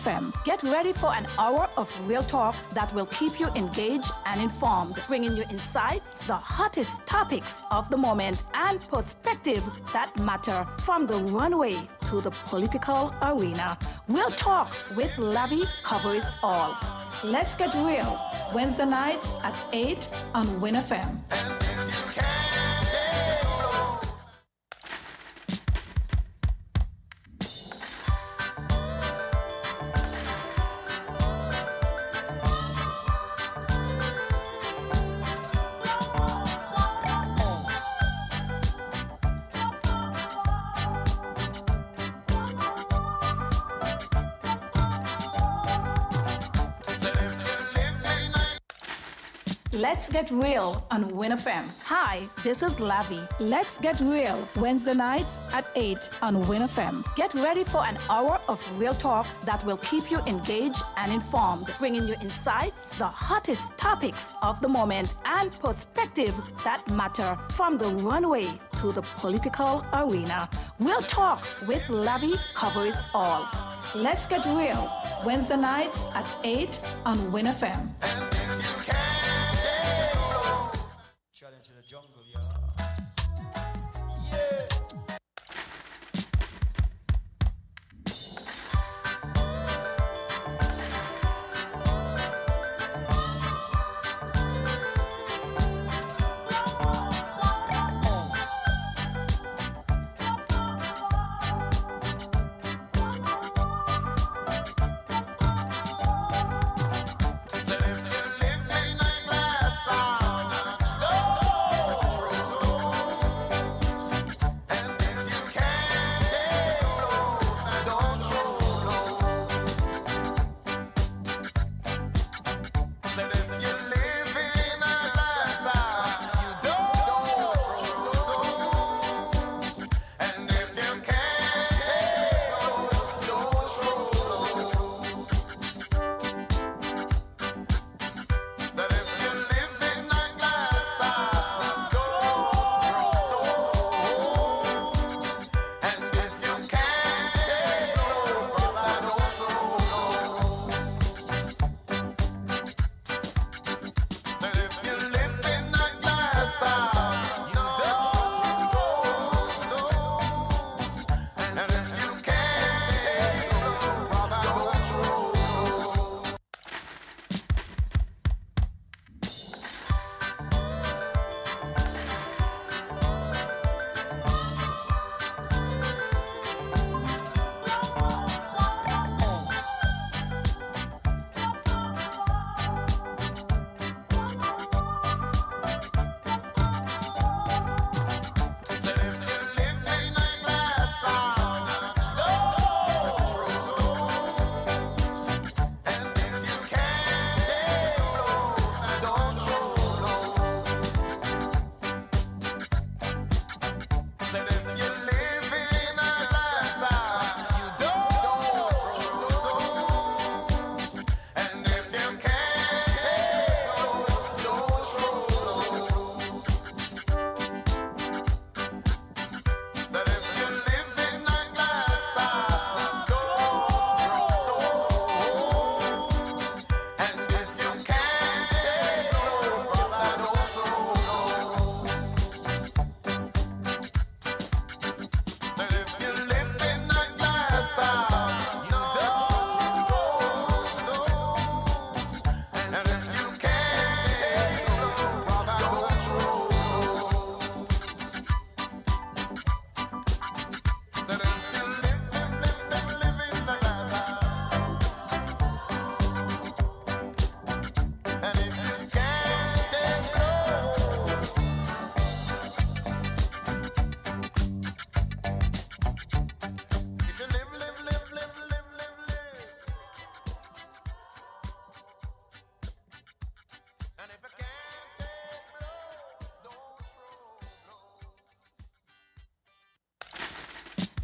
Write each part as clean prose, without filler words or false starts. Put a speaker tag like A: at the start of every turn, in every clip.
A: FM. Get ready for an hour of real talk that will keep you engaged and informed, bringing you insights, the hottest topics of the moment, and perspectives that matter from the runway to the political arena. Real Talk with Lavi covers all. Let's get real. Wednesday nights at 8 on winnfm. Let's get real on winnfm. Hi, this is Lavi. Let's get real Wednesday nights at 8 on winnfm. Get ready for an hour of real talk that will keep you engaged and informed, bringing you insights, the hottest topics of the moment, and perspectives that matter from the runway to the political arena. Real Talk with Lavi covers all. Let's get real Wednesday nights at 8 on winnfm.
B: Challenge to the jungle, yeah.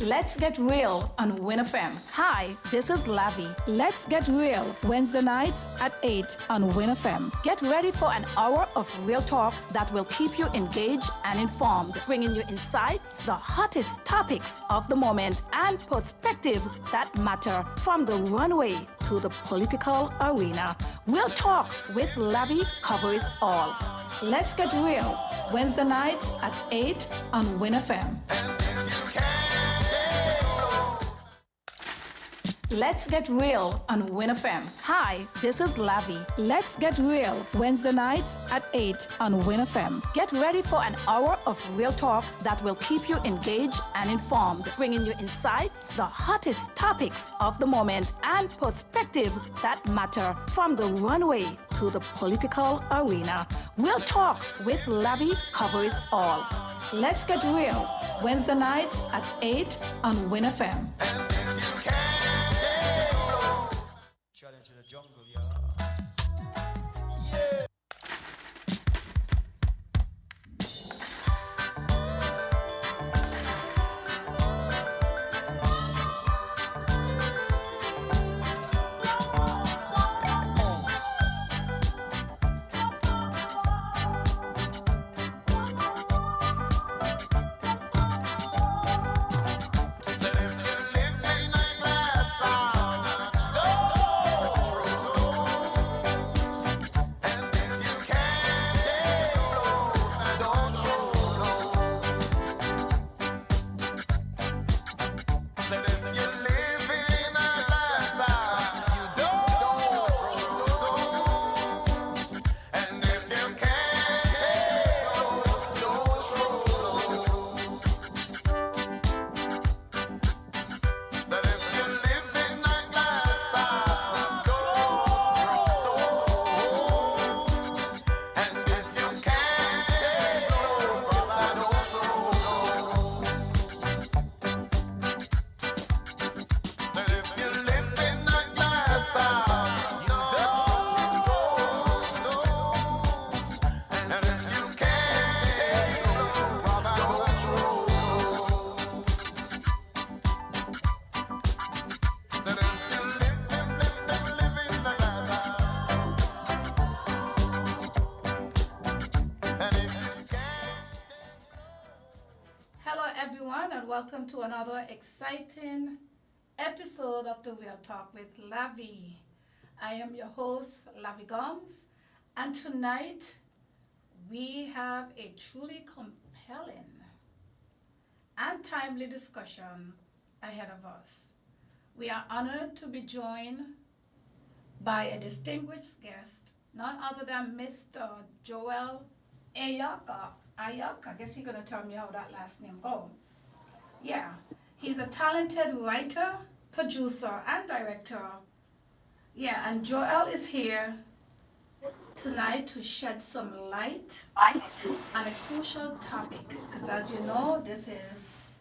A: Let's get real on WinFM. Hi, this is Lavi. Let's get real Wednesday nights at 8 on WinFM. Get ready for an hour of real talk that will keep you engaged and informed, bringing you insights, the hottest topics of the moment, and perspectives that matter from the runway to the political arena. Real talk with Lavi covers all. Let's get real Wednesday nights at 8 on WinFM. Let's get real on WinFM. Hi, this is Lavi. Let's get real Wednesday nights at 8 on WinFM. Get ready for an hour of real talk that will keep you engaged and informed, bringing you insights, the hottest topics of the moment, and perspectives that matter from the runway to the political arena. Real talk with Lavi covers all. Let's get real Wednesday nights at 8 on WinFM.
B: Challenge to the jungle, yeah.
A: Hello, everyone, and welcome to another exciting episode of the Real Talk with Lavi. I am your host, Lavi Gumbs, and tonight we have a truly compelling and timely discussion ahead of us. We are honored to be joined by a distinguished guest, none other than Mr. Joel Ayaka. Ayaka, I guess you're going to tell me how that last name goes. Yeah, he's a talented writer, producer, and director. Yeah, and Joel is here tonight to shed some light on a crucial topic. Because as you know, this is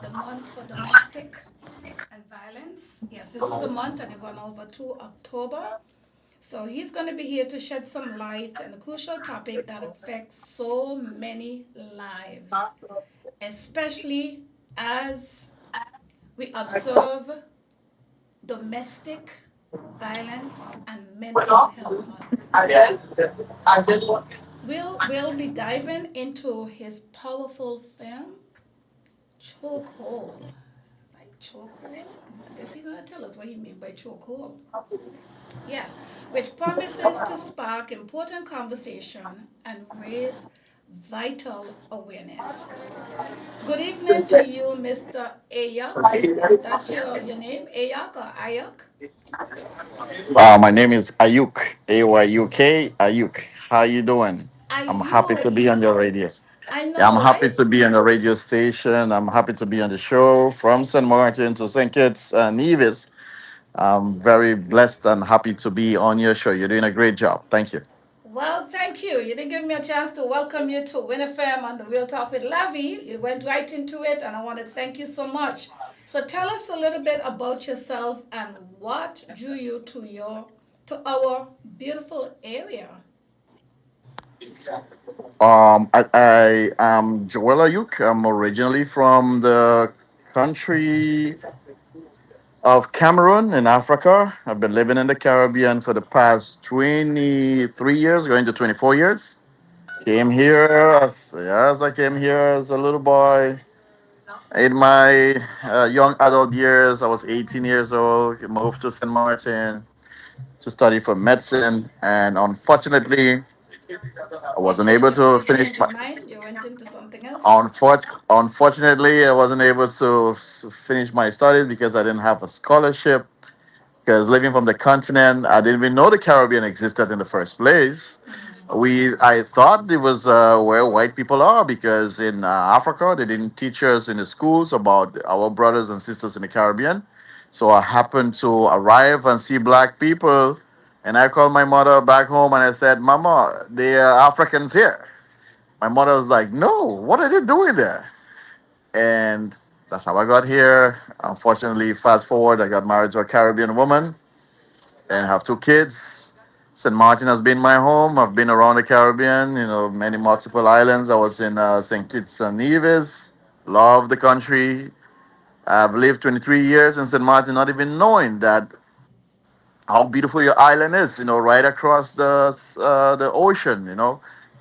A: the month for domestic and violence. Yes, this is the month, and we're going over to October. So he's going to be here to shed some light on a crucial topic that affects so many lives, especially as we observe domestic violence and mental health month. We'll be diving into his powerful film, Chokehold. Like chokehold? I guess he's gonna tell us what he means by chokehold. Yeah, which promises to spark important conversation and raise vital awareness. Good evening to you, Mr. Ayak. That's your name, Ayak or Ayak?
C: My name is Ayuk, Ayuk, Ayuk. How you doing? I'm happy to
A: Ayuk.
C: be on your radio.
A: I
C: Yeah, I'm
A: know,
C: happy
A: right?
C: to be on the radio station. I'm happy to be on the show from St. Martin to St. Kitts and Nevis. I'm very blessed and happy to be on your show. You're doing a great job. Thank you.
A: Well, thank you. You didn't give me a chance to welcome you to WinFM on the Real Talk with Lavi. You went right into it, and I want to thank you so much. So tell us a little bit about yourself and what drew you to our beautiful area.
C: I am Joel Ayuk. I'm originally from the country of Cameroon in Africa. I've been living in the Caribbean for the past 23 years, going to 24 years. Came here, yes, I came here as a little boy. In my young adult years, I was 18 years old, moved to St. Martin to study for medicine. And unfortunately, I wasn't able to
A: You
C: finish
A: changed your
C: my.
A: mind? You went into something else?
C: Unfortunately, I wasn't able to finish my studies because I didn't have a scholarship. Because living from the continent, I didn't even know the Caribbean existed in the first place. I thought it was where white people are because in Africa they didn't teach us in the schools about our brothers and sisters in the Caribbean. So I happened to arrive and see black people, and I called my mother back home and I said, "Mama, there are Africans here." My mother was like, "No, what are they doing there?" And that's how I got here. Unfortunately, fast forward, I got married to a Caribbean woman and have two kids. St. Martin has been my home. I've been around the Caribbean, many multiple islands. I was in St. Kitts and Nevis. Love the country. I've lived 23 years in St. Martin, not even knowing that how beautiful your island is. Right across the ocean.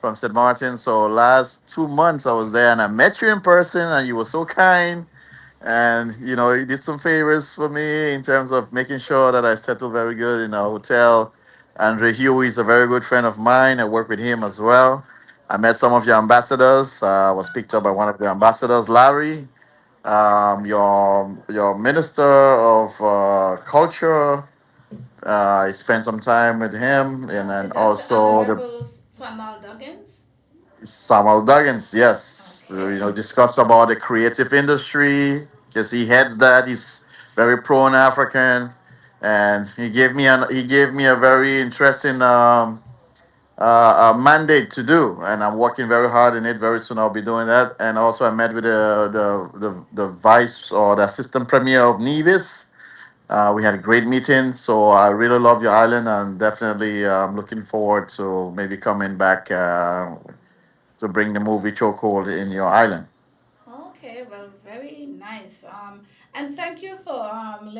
C: From St. Martin. So last 2 months I was there, and I met you in person, and you were so kind. And he did some favors for me in terms of making sure that I settled very good in a hotel. Andre Huey is a very good friend of mine. I work with him as well. I met some of your ambassadors. I was picked up by one of the ambassadors, Larry. Your minister of culture. I spent some time with him, and
A: Okay,
C: then
A: that's the
C: also the
A: Honorable Samuel Duggins.
C: Samuel Duggins, yes.
A: Okay.
C: Discuss about the creative industry because he heads that. He's very pro-African, and he gave me a very interesting mandate to do, and I'm working very hard in it. Very soon I'll be doing that. And also I met with the vice or the assistant premier of Nevis. We had a great meeting, so I really love your island, and definitely I'm looking forward to maybe coming back to bring the movie Chokehold in your island.
A: Okay, well, very nice. And thank you for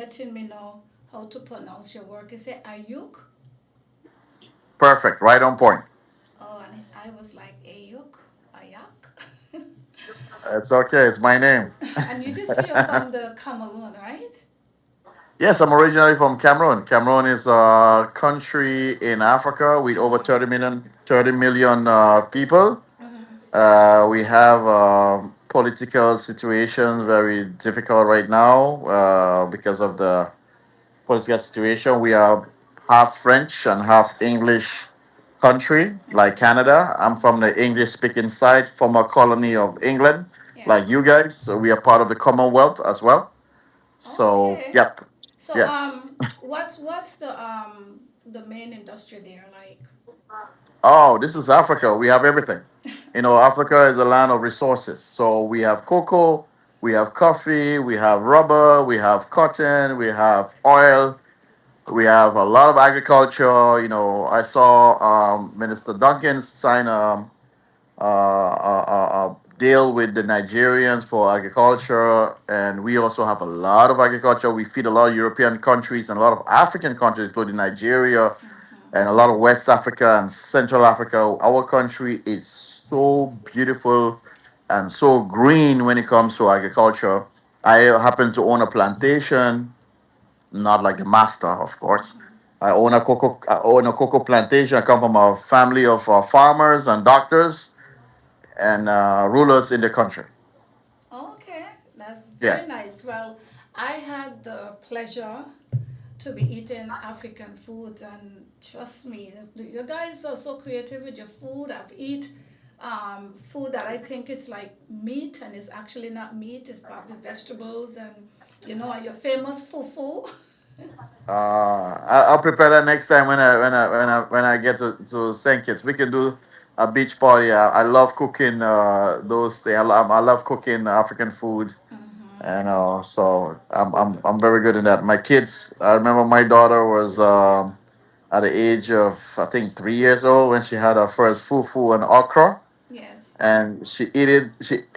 A: letting me know how to pronounce your work. Is it Ayuk?
C: Perfect, right on point.
A: Oh, and I was like Ayuk, Ayak.
C: It's okay. It's my name.
A: And you did say you're from the Cameroon, right?
C: Yes, I'm originally from Cameroon. Cameroon is a country in Africa with over 30 million people. We have political situations very difficult right now because of the political situation. We are half French and half English country, like Canada. I'm from the English speaking side, former colony of England,
A: Yeah.
C: like you guys. So we are part of the Commonwealth as well. So,
A: Okay.
C: yep,
A: So
C: yes.
A: what's the main industry there like?
C: Oh, this is Africa. We have everything. Africa is a land of resources. So we have cocoa, we have coffee, we have rubber, we have cotton, we have oil, we have a lot of agriculture. I saw Minister Duncan sign a deal with the Nigerians for agriculture, and we also have a lot of agriculture. We feed a lot of European countries and a lot of African countries, including Nigeria and a lot of West Africa and Central Africa. Our country is so beautiful and so green when it comes to agriculture. I happen to own a plantation, not like the master, of course. I own a cocoa plantation. I come from a family of farmers and doctors and rulers in the country.
A: Okay, that's
C: Yeah.
A: very nice. Well, I had the pleasure to be eating African food, and trust me, you guys are so creative with your food. I've eat food that I think it's like meat, and it's actually not meat. It's probably vegetables, and your famous fufu.
C: I'll prepare that next time when I get to St. Kitts. We can do a beach party. I love cooking those things. I love cooking African food, and so I'm very good in that. My kids. I remember my daughter was at the age of I think 3 years old when she had her first fufu and okra.
A: Yes.
C: and she eat it.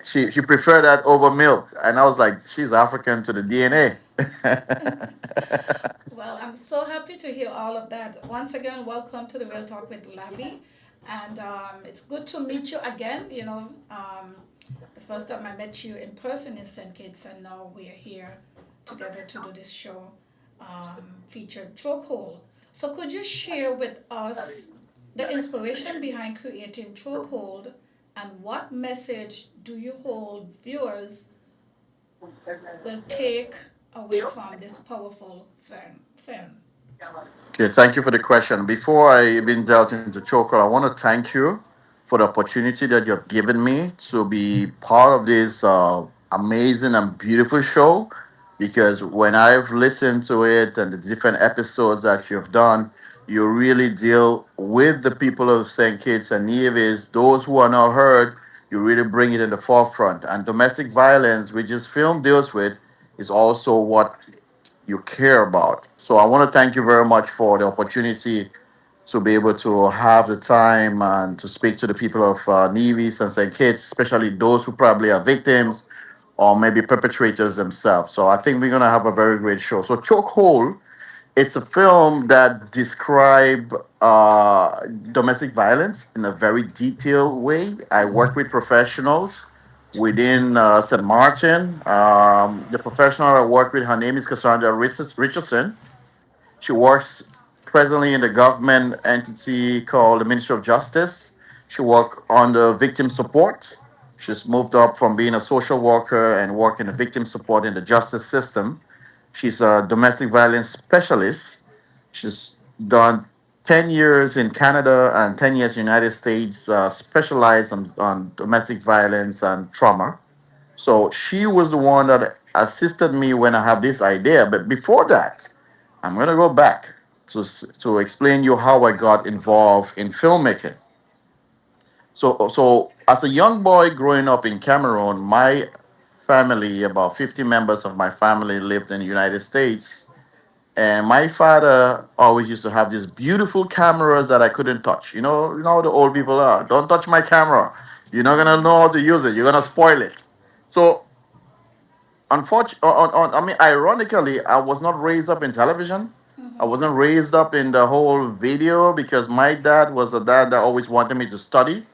C: She preferred that over milk, and I was like, she's African to the DNA.
A: Well, I'm so happy to hear all of that. Once again, welcome to the Real Talk with Lavi. And it's good to meet you again. The first time I met you in person in St. Kitts, and now we are here together to do this show featured Chokehold. So, could you share with us the inspiration behind creating Chokehold and what message do you hold viewers will take away from this powerful film?
C: Okay, thank you for the question. Before I even delve into Choker, I want to thank you for the opportunity that you have given me to be part of this amazing and beautiful show. Because when I've listened to it and the different episodes that you've done, you really deal with the people of St. Kitts and Nevis, those who are not heard, you really bring it in the forefront. And domestic violence, which this film deals with, is also what you care about. So I want to thank you very much for the opportunity to be able to have the time and to speak to the people of Nevis and St. Kitts, especially those who probably are victims or maybe perpetrators themselves. So I think we're going to have a very great show. So Chokehold, it's a film that describe domestic violence in a very detailed way. I work with professionals within St. Martin. The professional I work with, her name is Cassandra Richardson. She works presently in the government entity called the Ministry of Justice. She works on the victim support. She's moved up from being a social worker and working the victim support in the justice system. She's a domestic violence specialist. She's done 10 years in Canada and 10 years in the United States, specialized on domestic violence and trauma. So she was the one that assisted me when I have this idea. But before that, I'm gonna go back to explain you how I got involved in filmmaking. So as a young boy growing up in Cameroon, my family, about 50 members of my family, lived in the United States. And my father always used to have these beautiful cameras that I couldn't touch. You know how the old people are. Don't touch my camera. You're not gonna know how to use it. You're gonna spoil it. So unfortunately, I mean, ironically, I was not raised up in television. I wasn't raised up in the whole video because my dad was a dad that always wanted me to study,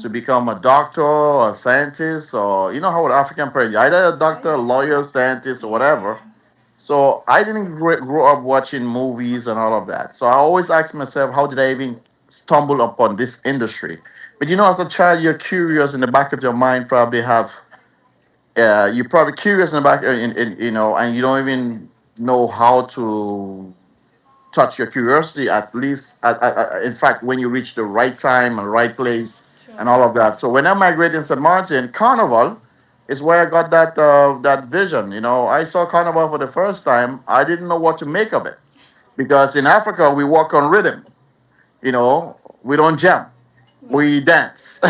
C: to become a doctor or a scientist, or you know how African parents, either a doctor, a
A: Right?
C: lawyer, scientist, or whatever.
A: Yeah.
C: So I didn't grow up watching movies and all of that. So I always asked myself, how did I even stumble upon this industry? But as a child, you're curious in the back of your mind, probably have you're probably curious in the back, and you don't even know how to touch your curiosity. At least, in fact, when you reach the right time and right place, and
A: True.
C: all of that. So when I migrated in St. Martin, Carnival is where I got that vision. I saw Carnival for the first time. I didn't know what to make of it because in Africa we walk on rhythm. We don't jam,
A: Right.
C: we dance.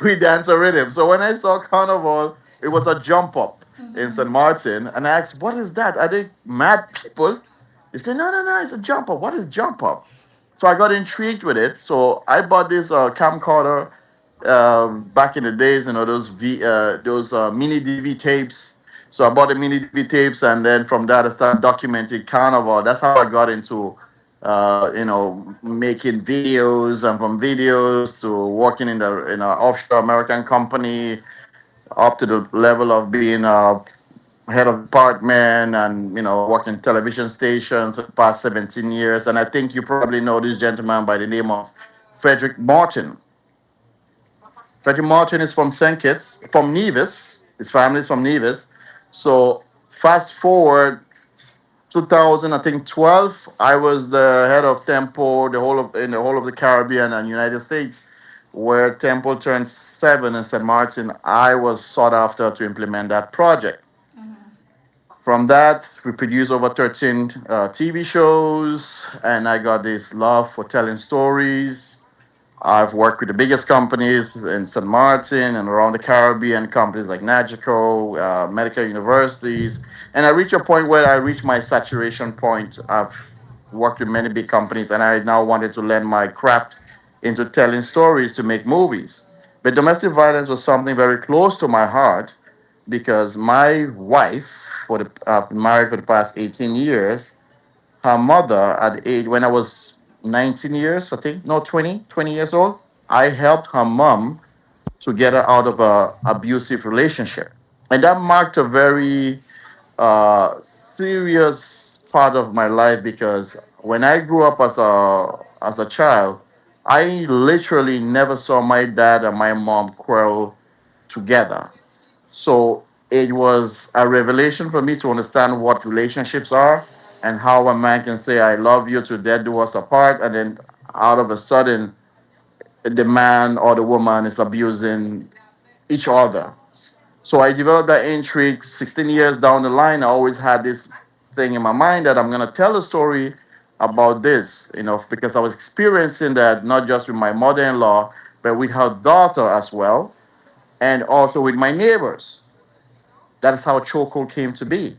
C: We dance a rhythm. So when I saw Carnival, it was a jump up in St. Martin. And I asked, what is that? Are they mad people? They said, no, no, no, it's a jump up. What is jump up? So I got intrigued with it. So I bought this camcorder back in the days, those mini DV tapes. So I bought the mini DV tapes, and then from that I started documenting Carnival. That's how I got into, making videos, and from videos to working in an offshore American company, up to the level of being head of department and working television stations for the past 17 years. And I think you probably know this gentleman by the name of Frederick Martin. Frederick Martin is from St. Kitts, from Nevis. His family is from Nevis. So fast forward 2000, I think 12. I was the head of Tempo, the whole of the Caribbean and United States, where Tempo turned 7 in St. Martin. I was sought after to implement that project. From that, we produced over 13 TV shows, and I got this love for telling stories. I've worked with the biggest companies in St. Martin and around the Caribbean, companies like Nagico, medical universities. And I reached a point where I reached my saturation point. I've worked with many big companies, and I now wanted to lend my craft into telling stories to make movies. But domestic violence was something very close to my heart because my wife, for the married for the past 18 years, her mother at the age when I was 19 years, I think, no, 20 years old, I helped her mom to get her out of a abusive relationship. And that marked a very serious part of my life because when I grew up as a child, I literally never saw my dad and my mom quarrel together. So it was a revelation for me to understand what relationships are and how a man can say I love you to death do us apart, and then out of a sudden the man or the woman is abusing each other. So I developed that intrigue. 16 years down the line, I always had this thing in my mind that I'm gonna tell a story about this, because I was experiencing that not just with my mother-in-law, but with her daughter as well, and also with my neighbors. That is how chokehold came to be.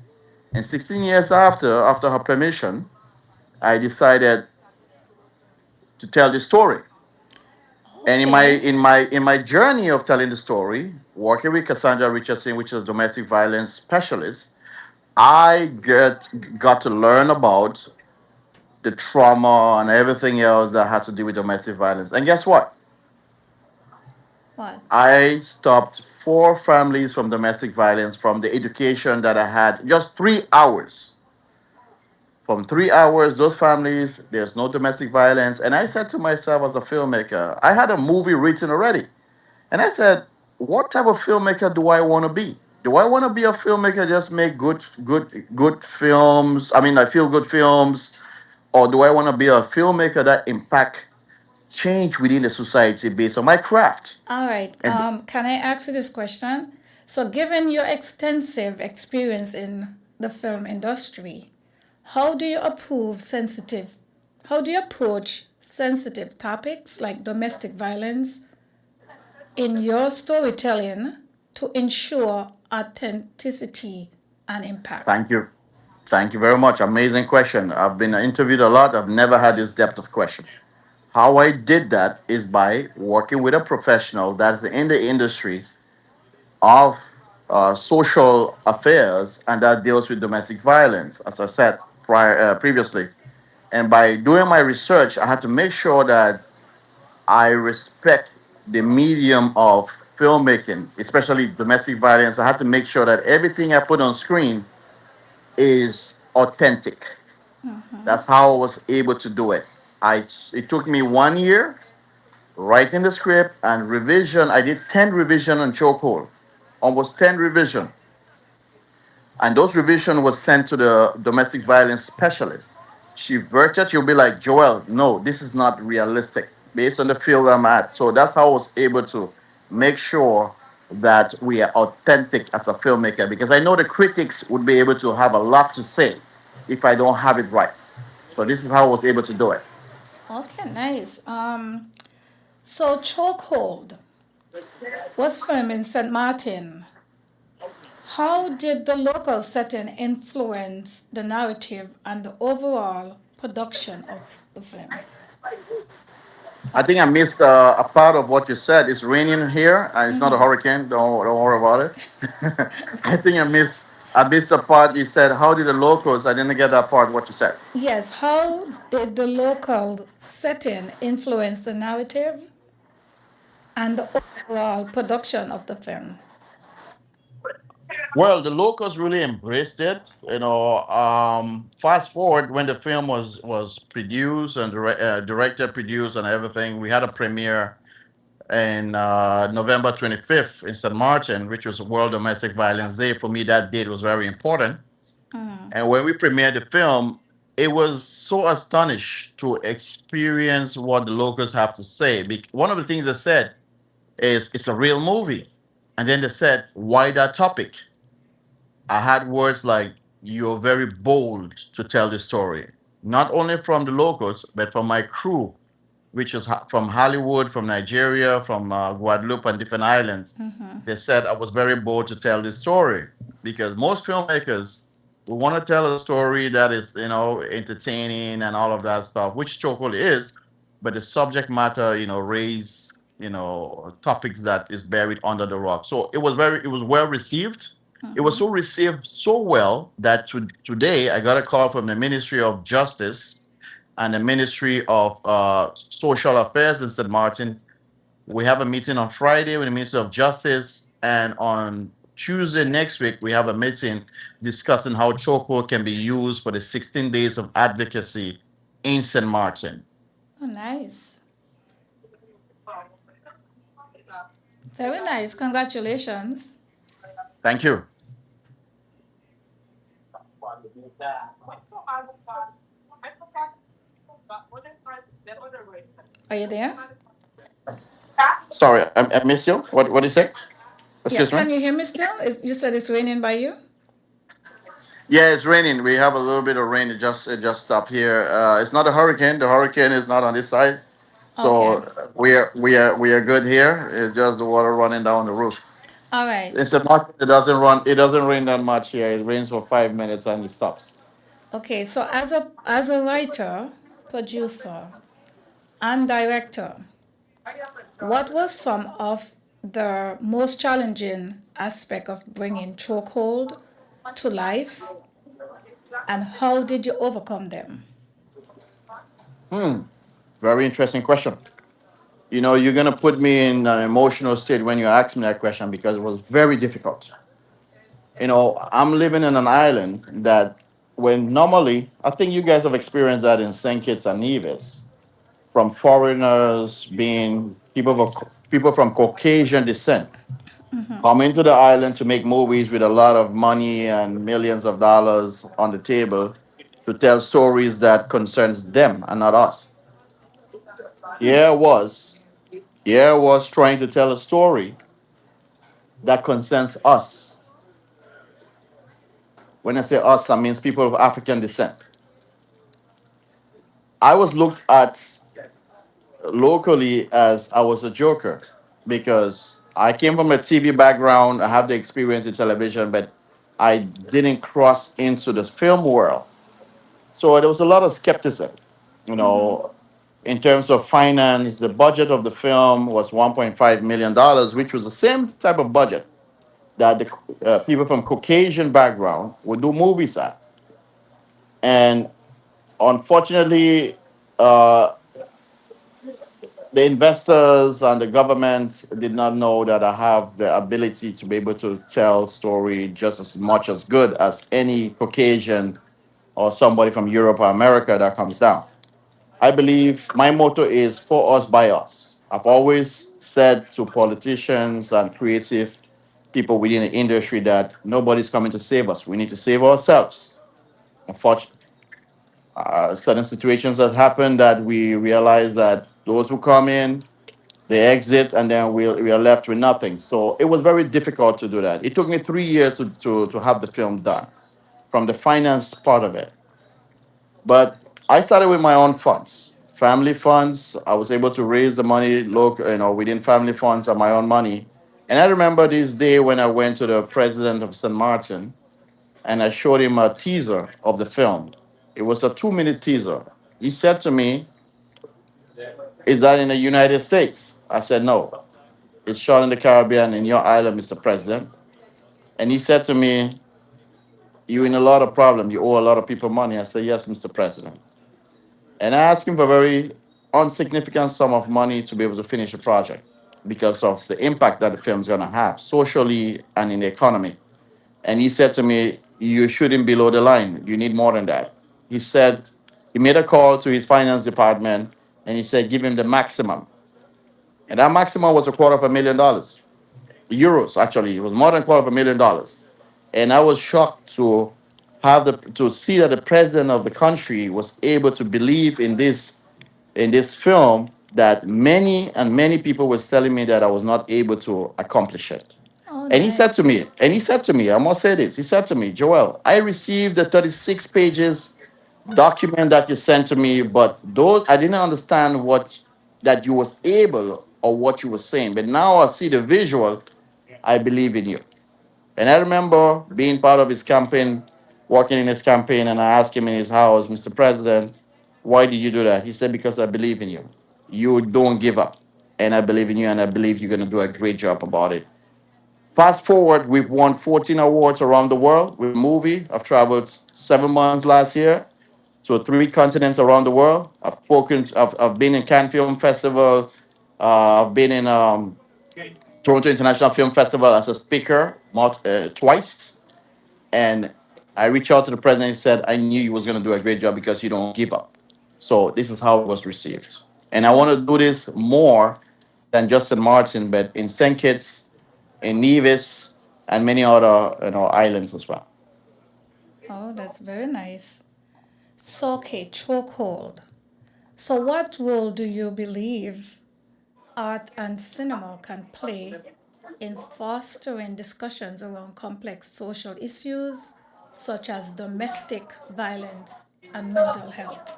C: And 16 years after her permission, I decided to tell this story. And in my
A: Okay.
C: in my in my journey of telling the story, working with Cassandra Richardson, which is a domestic violence specialist, I got to learn about the trauma and everything else that has to do with domestic violence. And guess what?
A: What?
C: I stopped four families from domestic violence from the education that I had. Just 3 hours. From 3 hours, those families, there's no domestic violence. And I said to myself as a filmmaker, I had a movie written already. And I said, what type of filmmaker do I want to be? Do I want to be a filmmaker just make good films? I mean, I feel good films, or do I want to be a filmmaker that impact change within the society based on my craft?
A: All right.
C: And
A: Can I ask you this question? So, given your extensive experience in the film industry, how do you approve sensitive? How do you approach sensitive topics like domestic violence in your storytelling to ensure authenticity and impact?
C: thank you, thank you very much. Amazing question. I've been interviewed a lot. I've never had this depth of question. How I did that is by working with a professional that's in the industry of social affairs and that deals with domestic violence, as I said previously. And by doing my research, I had to make sure that I respect the medium of filmmaking, especially domestic violence. I had to make sure that everything I put on screen is authentic. That's how I was able to do it. It took me 1 year writing the script and revision. I did 10 revision on chokehold, almost 10 revision, and those revision was sent to the domestic violence specialist. She virtued, she'll be like, Joel, no, this is not realistic based on the field I'm at. So that's how I was able to make sure that we are authentic as a filmmaker because I know the critics would be able to have a lot to say if I don't have it right. So this is how I was able to do it.
A: Okay, nice. So Chokehold was filmed in St. Martin. How did the local setting influence the narrative and the overall production of the film?
C: I think I missed a part of what you said. It's raining here. It's not a hurricane. Don't worry about it. I think I missed the part you said. How did the locals? I didn't get that part. What you said.
A: Yes, how did the local setting influence the narrative and the overall production of the film?
C: Well, the locals really embraced it. Fast forward when the film was produced and directed, produced, and everything. We had a premiere in November 25th in St. Martin, which was World Domestic Violence Day. For me, that date was very important. And when we premiered the film, it was so astonished to experience what the locals have to say. One of the things they said is it's a real movie. And then they said, why that topic? I had words like, you're very bold to tell the story, not only from the locals, but from my crew, which is from Hollywood, from Nigeria, from Guadeloupe, and different islands. They said I was very bold to tell this story because most filmmakers we want to tell a story that is, entertaining and all of that stuff, which Chokehold is, but the subject matter, race, topics that is buried under the rock. So it was well received. It was so received so well that today I got a call from the Ministry of Justice and the Ministry of Social Affairs in St. Martin. We have a meeting on Friday with the Ministry of Justice, and on Tuesday next week we have a meeting discussing how chokehold can be used for the 16 days of advocacy in St. Martin.
A: Oh, nice. Very nice. Congratulations.
C: Thank you.
A: Are you there?
C: Sorry, I missed you. What did you say?
A: Yeah.
C: Excuse me.
A: Can you hear me still? You said it's raining by you?
C: Yeah, it's raining. We have a little bit of rain. It just stopped here. It's not a hurricane. The hurricane is not on this side, so
A: Okay.
C: we are good here. It's just the water running down the roof.
A: All right.
C: It's a market. It doesn't run. It doesn't rain that much here. It rains for 5 minutes and it stops.
A: Okay. So as a writer, producer, and director, what was some of the most challenging aspect of bringing chokehold to life, and how did you overcome them?
C: Very interesting question. You're gonna put me in an emotional state when you ask me that question because it was very difficult. I'm living in an island that when normally, I think you guys have experienced that in St. Kitts and Nevis, from foreigners being people from Caucasian descent coming to the island to make movies with a lot of money and millions of dollars on the table to tell stories that concerns them and not us. Here was here was trying to tell a story that concerns us. When I say us, I means people of African descent. I was looked at locally as I was a joker because I came from a TV background. I have the experience in television, but I didn't cross into the film world. So there was a lot of skepticism, you know, in terms of finance. The budget of the film was $1.5 million, which was the same type of budget that the people from Caucasian background would do movies at. And unfortunately, uh, the investors and the government did not know that I have the ability to be able to tell story just as much as good as any Caucasian or somebody from Europe or America that comes down. I believe my motto is for us by us. I've always said to politicians and creative people within the industry that nobody's coming to save us. We need to save ourselves. Unfortunately, certain situations that happen that we realize that those who come in, they exit, and then we are left with nothing. So it was very difficult to do that. It took me 3 years to have the film done from the finance part of it. But I started with my own funds, family funds. I was able to raise the money, within family funds and my own money. And I remember this day when I went to the president of St. Martin and I showed him a teaser of the film. It was a 2 minute teaser. He said to me, "Is that in the United States?" I said, "No. It's shot in the Caribbean in your island, Mr. President." And he said to me, "You're in a lot of problem. You owe a lot of people money." I said, "Yes, Mr. President." And I asked him for a very insignificant sum of money to be able to finish the project because of the impact that the film's going to have socially and in the economy. And he said to me, "You shouldn't below the line. You need more than that." He said, he made a call to his finance department and he said, "Give him the maximum." And that maximum was $250,000 euros. Actually, it was more than $250,000. And I was shocked to see that the president of the country was able to believe in this film that many people was telling me that I was not able to accomplish it.
A: Oh,
C: And
A: nice.
C: he said to me, I must say this, he said to me, "Joel, I received the 36 pages document that you sent to me, but those I didn't understand what that you was able or what you were saying. But now I see the visual, I believe in you." And I remember being part of his campaign, working in his campaign, and I asked him in his house, "Mr. President, why did you do that?" He said, "Because I believe in you. You don't give up." and I believe in you, and I believe you're going to do a great job about it. Fast forward, we've won 14 awards around the world with the movie. I've traveled 7 months last year to three continents around the world. I've been in Cannes Film Festival. I've been in Toronto International Film Festival as a speaker twice. And I reached out to the president and said, I knew you was going to do a great job because you don't give up. So this is how it was received. And I want to do this more than just in Martin, but in St. Kitts, in Nevis, and many other islands as well.
A: Oh, that's very nice. So, okay, chokehold. So, what role do you believe art and cinema can play in fostering discussions around complex social issues such as domestic violence and mental health?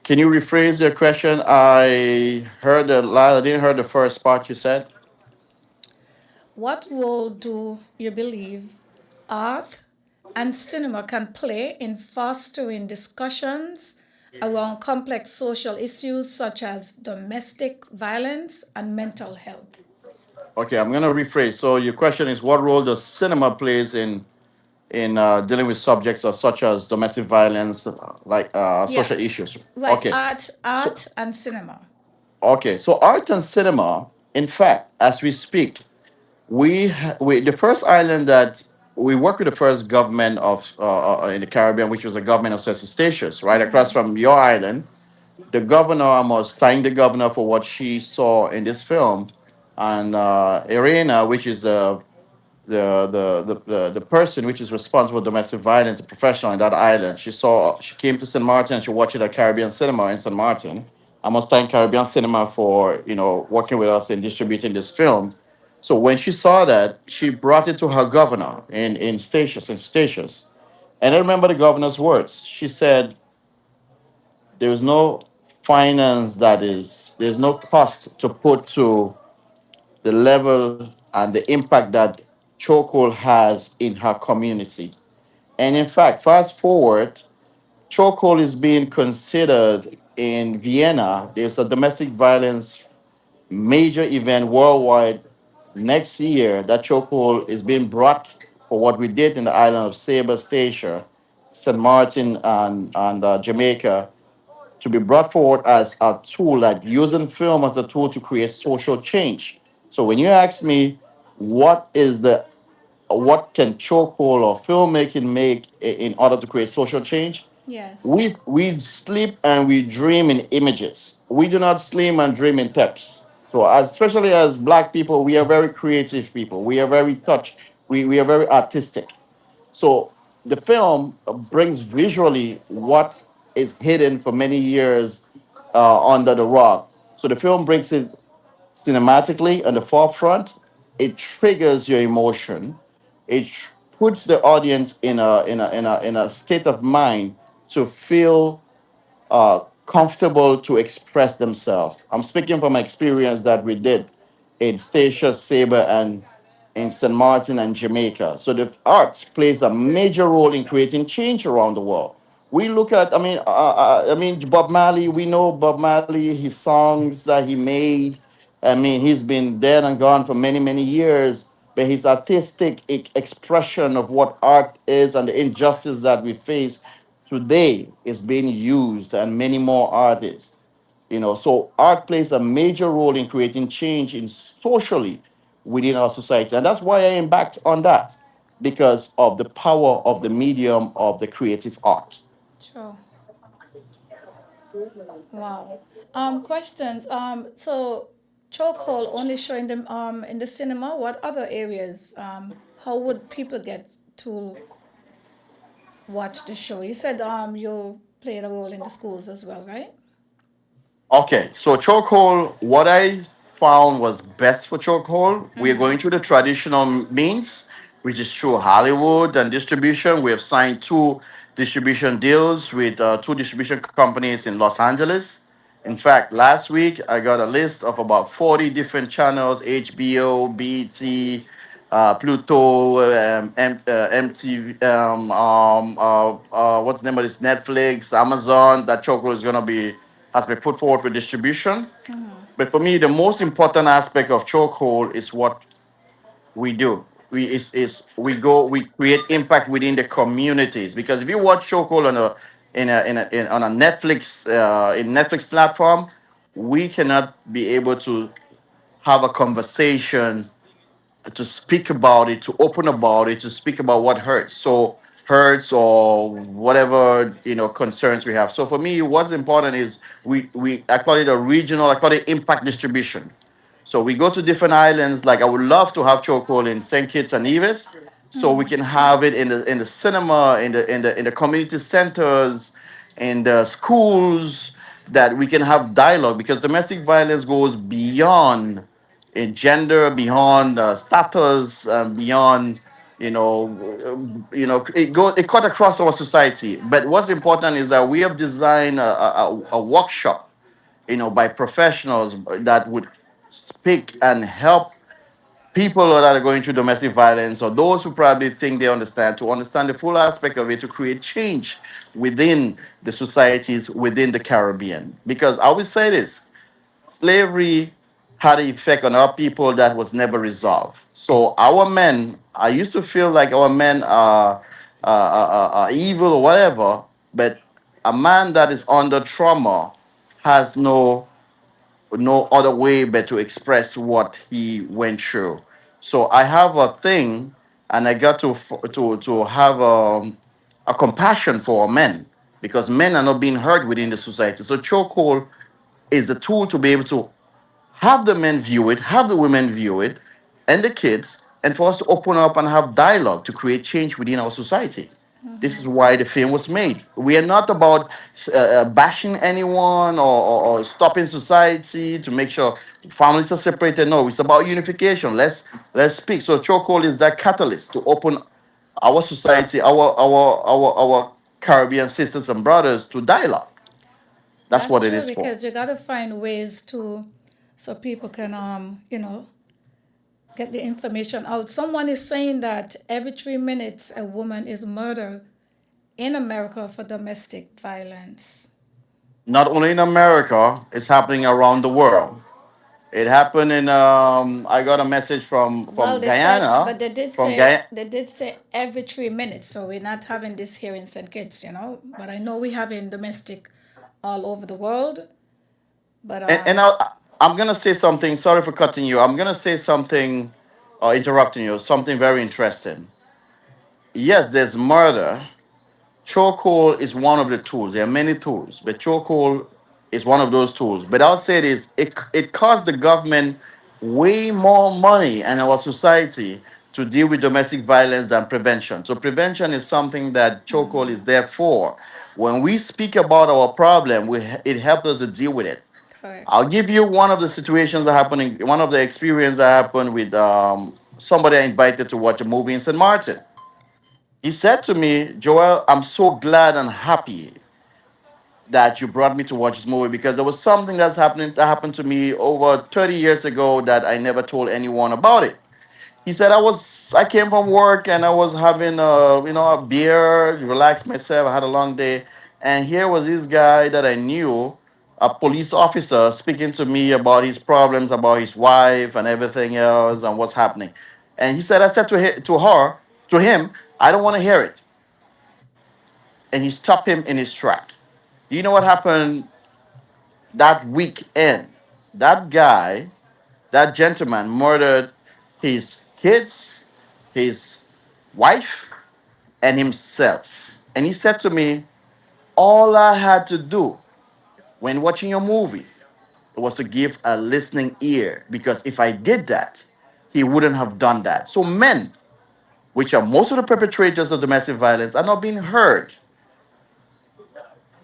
C: Can you rephrase your question? I heard I didn't hear the first part you said.
A: What role do you believe art and cinema can play in fostering discussions around complex social issues such as domestic violence and mental health?
C: Okay, I'm gonna rephrase. So your question is, what role does cinema plays in dealing with subjects such as domestic violence, like
A: Yeah,
C: social issues?
A: right.
C: Okay,
A: Art,
C: so
A: art and cinema.
C: so art and cinema. In fact, as we speak, we the first island that we work with the first government of in the Caribbean, which was the government of St. Eustatius, right across from your island. The governor, I must thank the governor for what she saw in this film, and Irena, which is the person which is responsible for domestic violence, a professional in that island. She came to St. Martin and she watched it at Caribbean Cinema in St. Martin. I must thank Caribbean Cinema for working with us in distributing this film. So when she saw that, she brought it to her governor in Statius. And I remember the governor's words. She said, "There's no there's no cost to put to the level and the impact that chokehold has in her community." And in fact, fast forward, chokehold is being considered in Vienna. There's a domestic violence major event worldwide next year. That chokehold is being brought for what we did in the island of Sabre Statia, St. Martin, and Jamaica, to be brought forward as a tool, like using film as a tool to create social change. So when you ask me what can chokehold or filmmaking make in order to create social change,
A: Yes.
C: we sleep and we dream in images. We do not sleep and dream in text. So especially as black people, we are very creative people. We are very touch. We are very artistic. So the film brings visually what is hidden for many years under the rock. So the film brings it cinematically on the forefront. It triggers your emotion. Puts the audience in a state of mind to feel comfortable to express themselves. I'm speaking from experience that we did in Statia, Sabre, and in St. Martin and Jamaica. So the arts plays a major role in creating change around the world. We look at, Bob Marley. We know Bob Marley, his songs that he made. I mean, he's been dead and gone for many, many years. But his artistic expression of what art is and the injustice that we face today is being used, and many more artists. So art plays a major role in creating change in socially within our society, and that's why I embarked on that, because of the power of the medium of the creative art.
A: Sure. Wow. Questions. So chokehold only showing them in the cinema. What other areas? How would people get to watch the show? You said you played a role in the schools as well, right?
C: Okay, so chokehold, what I found was best for chokehold, we're going through the traditional means, which is through Hollywood and distribution. We have signed two distribution deals with two distribution companies in Los Angeles. In fact, last week I got a list of about 40 different channels: HBO, BT, Pluto, MTV, what's the name of this? Netflix, Amazon. That chokehold is going to be has been put forward for distribution. But for me, the most important aspect of chokehold is what we do. We create impact within the communities, because if you watch chokehold on on a Netflix platform, we cannot be able to have a conversation, to speak about it, to open about it, to speak about what hurts. So hurts or whatever concerns we have. So for me, what's important is we I call it a regional, I call it impact distribution. So we go to different islands. Like I would love to have chokehold in St. Kitts and Nevis, so we can have it in the cinema, in the community centers, in the schools, that we can have dialogue, because domestic violence goes beyond gender, beyond status, beyond it cut across our society. But what's important is that we have designed a workshop, by professionals that would speak and help people that are going through domestic violence, or those who probably think they understand, to understand the full aspect of it, to create change within the societies within the Caribbean. Because I always say this: slavery had an effect on our people that was never resolved. So our men, I used to feel like our men are evil or whatever, but a man that is under trauma has no other way but to express what he went through. So I have a thing, and I got to have a compassion for men, because men are not being heard within the society. So chokehold is the tool to be able to have the men view it, have the women view it, and the kids, and for us to open up and have dialogue to create change within our society. This is why the film was made. We are not about bashing anyone, or stopping society to make sure families are separated. No, it's about unification. Let's speak. So chokehold is that catalyst to open our society, our Caribbean sisters and brothers to dialogue. That's
A: That's
C: what it
A: true,
C: is for.
A: because you gotta find ways to, so people can get the information out. Someone is saying that every 3 minutes a woman is murdered in America for domestic violence.
C: Not only in America, it's happening around the world. It happened in I got a message
A: Well,
C: from
A: they said,
C: Guyana,
A: but they did
C: from
A: say
C: Guyana.
A: they did say every 3 minutes. So we're not having this here in St. Kitts. But I know we have in domestic all over the world. But
C: And I'm gonna say something. Sorry for cutting you. I'm gonna say something, interrupting you. Something very interesting. Yes, there's murder. Chokehold is one of the tools. There are many tools, but chokehold is one of those tools. But I'll say this: it costs the government way more money and our society to deal with domestic violence than prevention. So prevention is something that chokehold is there for. When we speak about our problem, it helps us to deal with it.
A: correct.
C: I'll give you one of the situations that happened, one of the experience that happened with somebody I invited to watch a movie in St. Martin. He said to me, Joel, I'm so glad and happy that you brought me to watch this movie, because there was something that happened to me over 30 years ago that I never told anyone about it. He said I came from work and I was having a beer, relaxed myself. I had a long day, and here was this guy that I knew, a police officer, speaking to me about his problems, about his wife and everything else and what's happening. And he said, I said to him, I don't want to hear it. And he stopped him in his track. You know what happened that weekend? That guy, that gentleman, murdered his kids, his wife, and himself. And he said to me, all I had to do when watching your movie was to give a listening ear, because if I did that, he wouldn't have done that. So men, which are most of the perpetrators of domestic violence, are not being heard.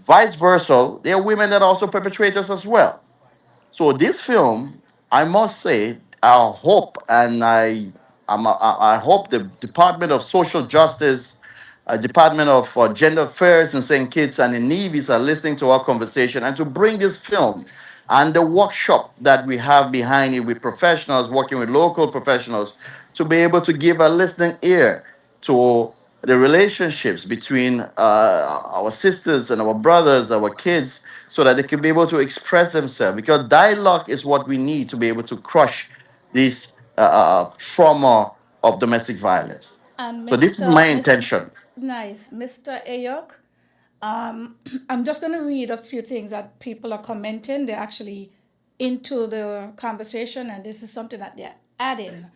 C: Vice versa, there are women that are also perpetrators as well. So this film, I must say, I hope and I hope the Department of Social Justice, Department of Gender Affairs in St. Kitts and in Nevis are listening to our conversation, and to bring this film and the workshop that we have behind it with professionals, working with local professionals, to be able to give a listening ear to the relationships between our sisters and our brothers, our kids, so that they can be able to express themselves. Because dialogue is what we need to be able to crush this trauma of domestic violence.
A: And
C: So this is my
A: Miss
C: intention.
A: Nice, Mr. Ayok. I'm just going to read a few things that people are commenting. They're actually into the conversation, and this is something that they're adding,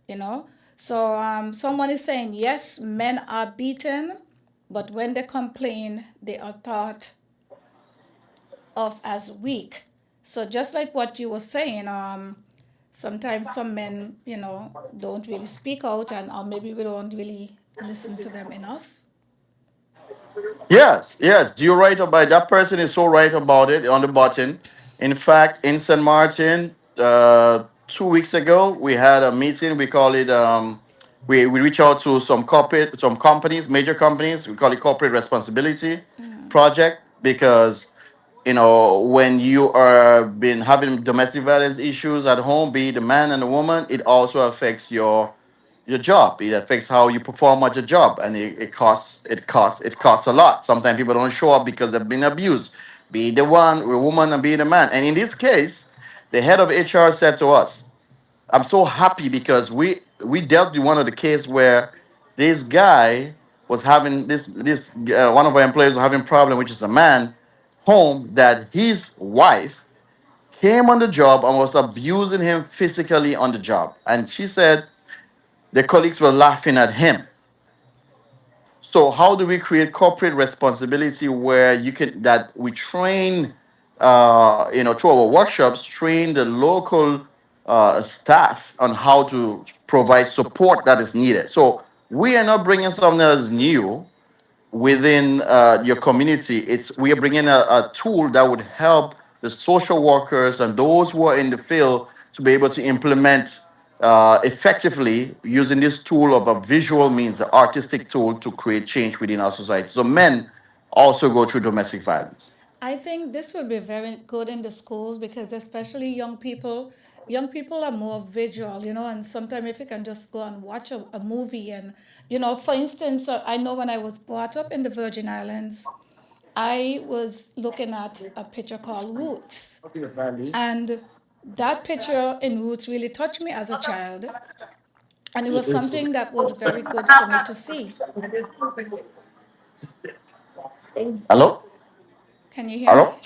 A: you know. So someone is saying, yes, men are beaten, but when they complain, they are thought of as weak. So just like what you were saying, sometimes some men, don't really speak out, and or maybe we don't really listen to them enough.
C: Yes, yes, you're right about that. Person is so right about it on the button. In fact, in St. Martin, 2 weeks ago, we had a meeting. We call it. We reach out to some companies, major companies. We call it corporate responsibility project because when you are been having domestic violence issues at home, be it the man and the woman, it also affects your job. It affects how you perform at your job, and it costs a lot. Sometimes people don't show up because they've been abused. Be the one, the woman, and be the man. And in this case, the head of HR said to us, "I'm so happy because we dealt with one of the case where this guy was having this one of our employees was having problem, which is a man home that his wife came on the job and was abusing him physically on the job, and she said." The colleagues were laughing at him. So how do we create corporate responsibility where you can that we train, through our workshops, train the local staff on how to provide support that is needed. So we are not bringing something that is new within your community. It's we are bringing a tool that would help the social workers and those who are in the field to be able to implement effectively using this tool of a visual means, the artistic tool to create change within our society. So men also go through domestic violence.
A: I think this will be very good in the schools because especially young people are more visual, and sometimes if you can just go and watch a movie and, for instance, I know when I was brought up in the Virgin Islands, I was looking at a picture called Roots. And that picture in Roots really touched me as a child. And it was something that was very good for me to see.
C: Hello?
A: Can you hear
C: Hello?
A: me?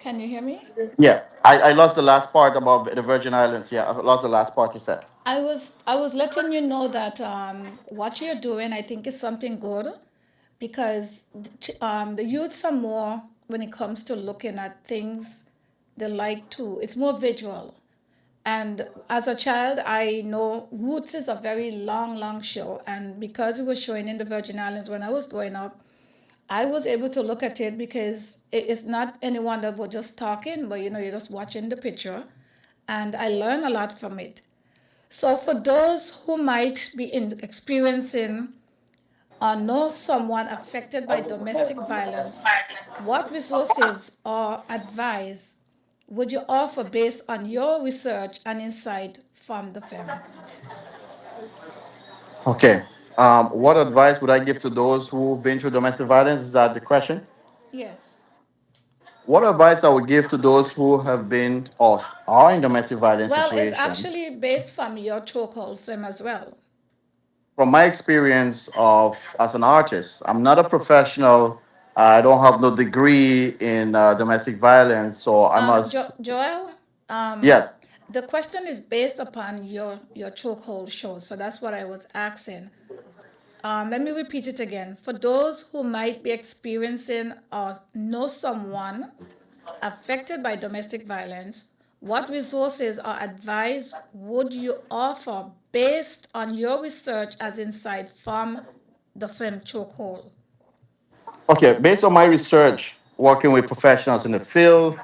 A: Can you hear me?
C: Yeah, I lost the last part about the Virgin Islands. Yeah, I lost the last part you said.
A: I was letting you know that what you're doing, I think, is something good because the youths are more when it comes to looking at things. They like to. It's more visual. And as a child, I know Roots is a very long, long show, and because it was showing in the Virgin Islands when I was growing up, I was able to look at it because it's not anyone that was just talking, but you're just watching the picture, and I learned a lot from it. So, for those who might be experiencing or know someone affected by domestic violence, what resources or advice would you offer based on your research and insight from the film?
C: Okay. What advice would I give to those who've been through domestic violence? Is that the question?
A: Yes.
C: What advice I would give to those who have been or are in domestic violence
A: Well, it's
C: situation?
A: actually based from your chokehold film as well.
C: From my experience of as an artist, I'm not a professional. I don't have no degree in domestic violence, so I must.
A: Joel, um,
C: Yes.
A: the question is based upon your chokehold show, so that's what I was asking. Let me repeat it again. For those who might be experiencing or know someone affected by domestic violence, what resources or advice would you offer based on your research as insight from the film Chokehold?
C: Okay. Based on my research, working with professionals in the field,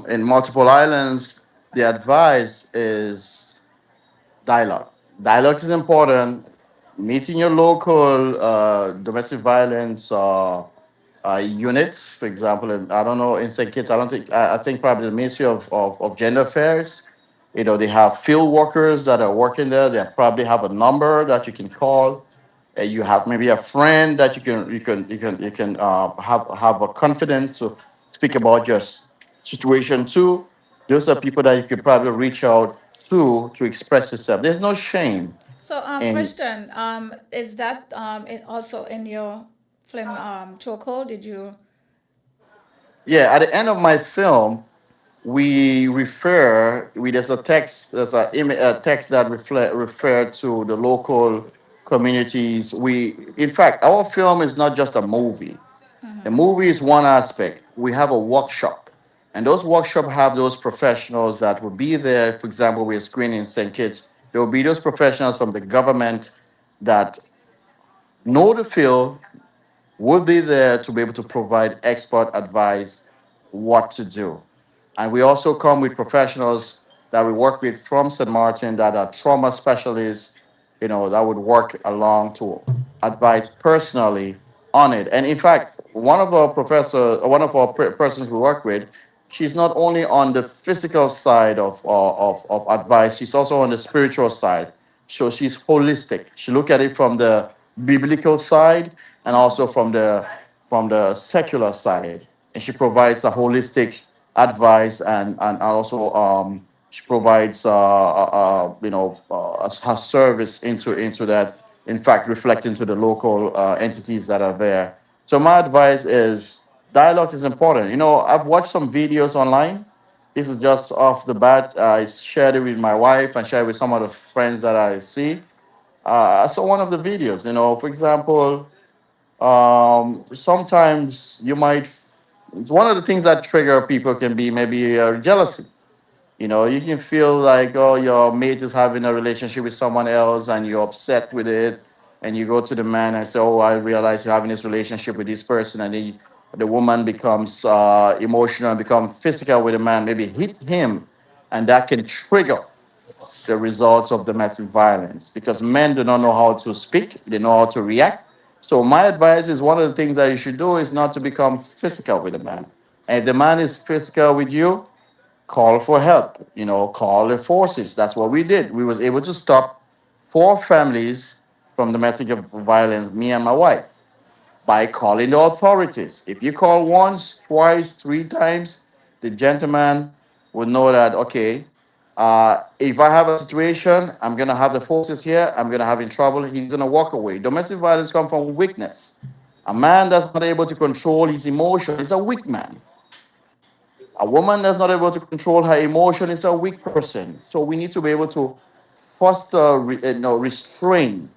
C: in multiple islands, the advice is dialogue. Dialogue is important. Meeting your local domestic violence units, for example, I don't know, in St. Kitts, I don't think, I think probably the Ministry of Gender Affairs, they have field workers that are working there. They probably have a number that you can call You have maybe a friend that you can have a confidence to speak about your situation to. Those are people that you could probably reach out to express yourself. There's no shame.
A: So,
C: And
A: question, is that also in your film chokehold? Did you?
C: yeah, at the end of my film, there's a text, a text that refer to the local communities. In fact, our film is not just a movie. The movie is one aspect. We have a workshop, and those workshops have those professionals that will be there. For example, we're screening St. Kitts. There will be those professionals from the government that know the field, will be there to be able to provide expert advice what to do. And we also come with professionals that we work with from St. Martin that are trauma specialists, that would work along to advise personally on it. And in fact, one of our persons we work with, she's not only on the physical side of advice, she's also on the spiritual side. So she's holistic. She look at it from the biblical side and also from the secular side, and she provides a holistic advice and also she provides her service into that. In fact, reflecting to the local entities that are there. So my advice is dialogue is important. I've watched some videos online. This is just off the bat. I shared it with my wife and shared it with some of the friends that I see. I saw one of the videos. For example, sometimes one of the things that trigger people can be maybe jealousy. You can feel like, oh, your mate is having a relationship with someone else and you're upset with it. And you go to the man and say, oh, I realize you're having this relationship with this person. And the woman becomes emotional and becomes physical with the man, maybe hit him. And that can trigger the results of domestic violence because men do not know how to speak, they know how to react. So, my advice is one of the things that you should do is not to become physical with a man. And if the man is physical with you, call for help, call the forces. That's what we did. We was able to stop 4 families from domestic violence, me and my wife, by calling the authorities. If you call once, twice, 3 times, the gentleman would know that, okay, if I have a situation, I'm going to have the forces here, I'm going to have in trouble, he's going to walk away. Domestic violence comes from weakness. A man that's not able to control his emotion is a weak man. A woman that's not able to control her emotion is a weak person. So we need to be able to foster, restraint.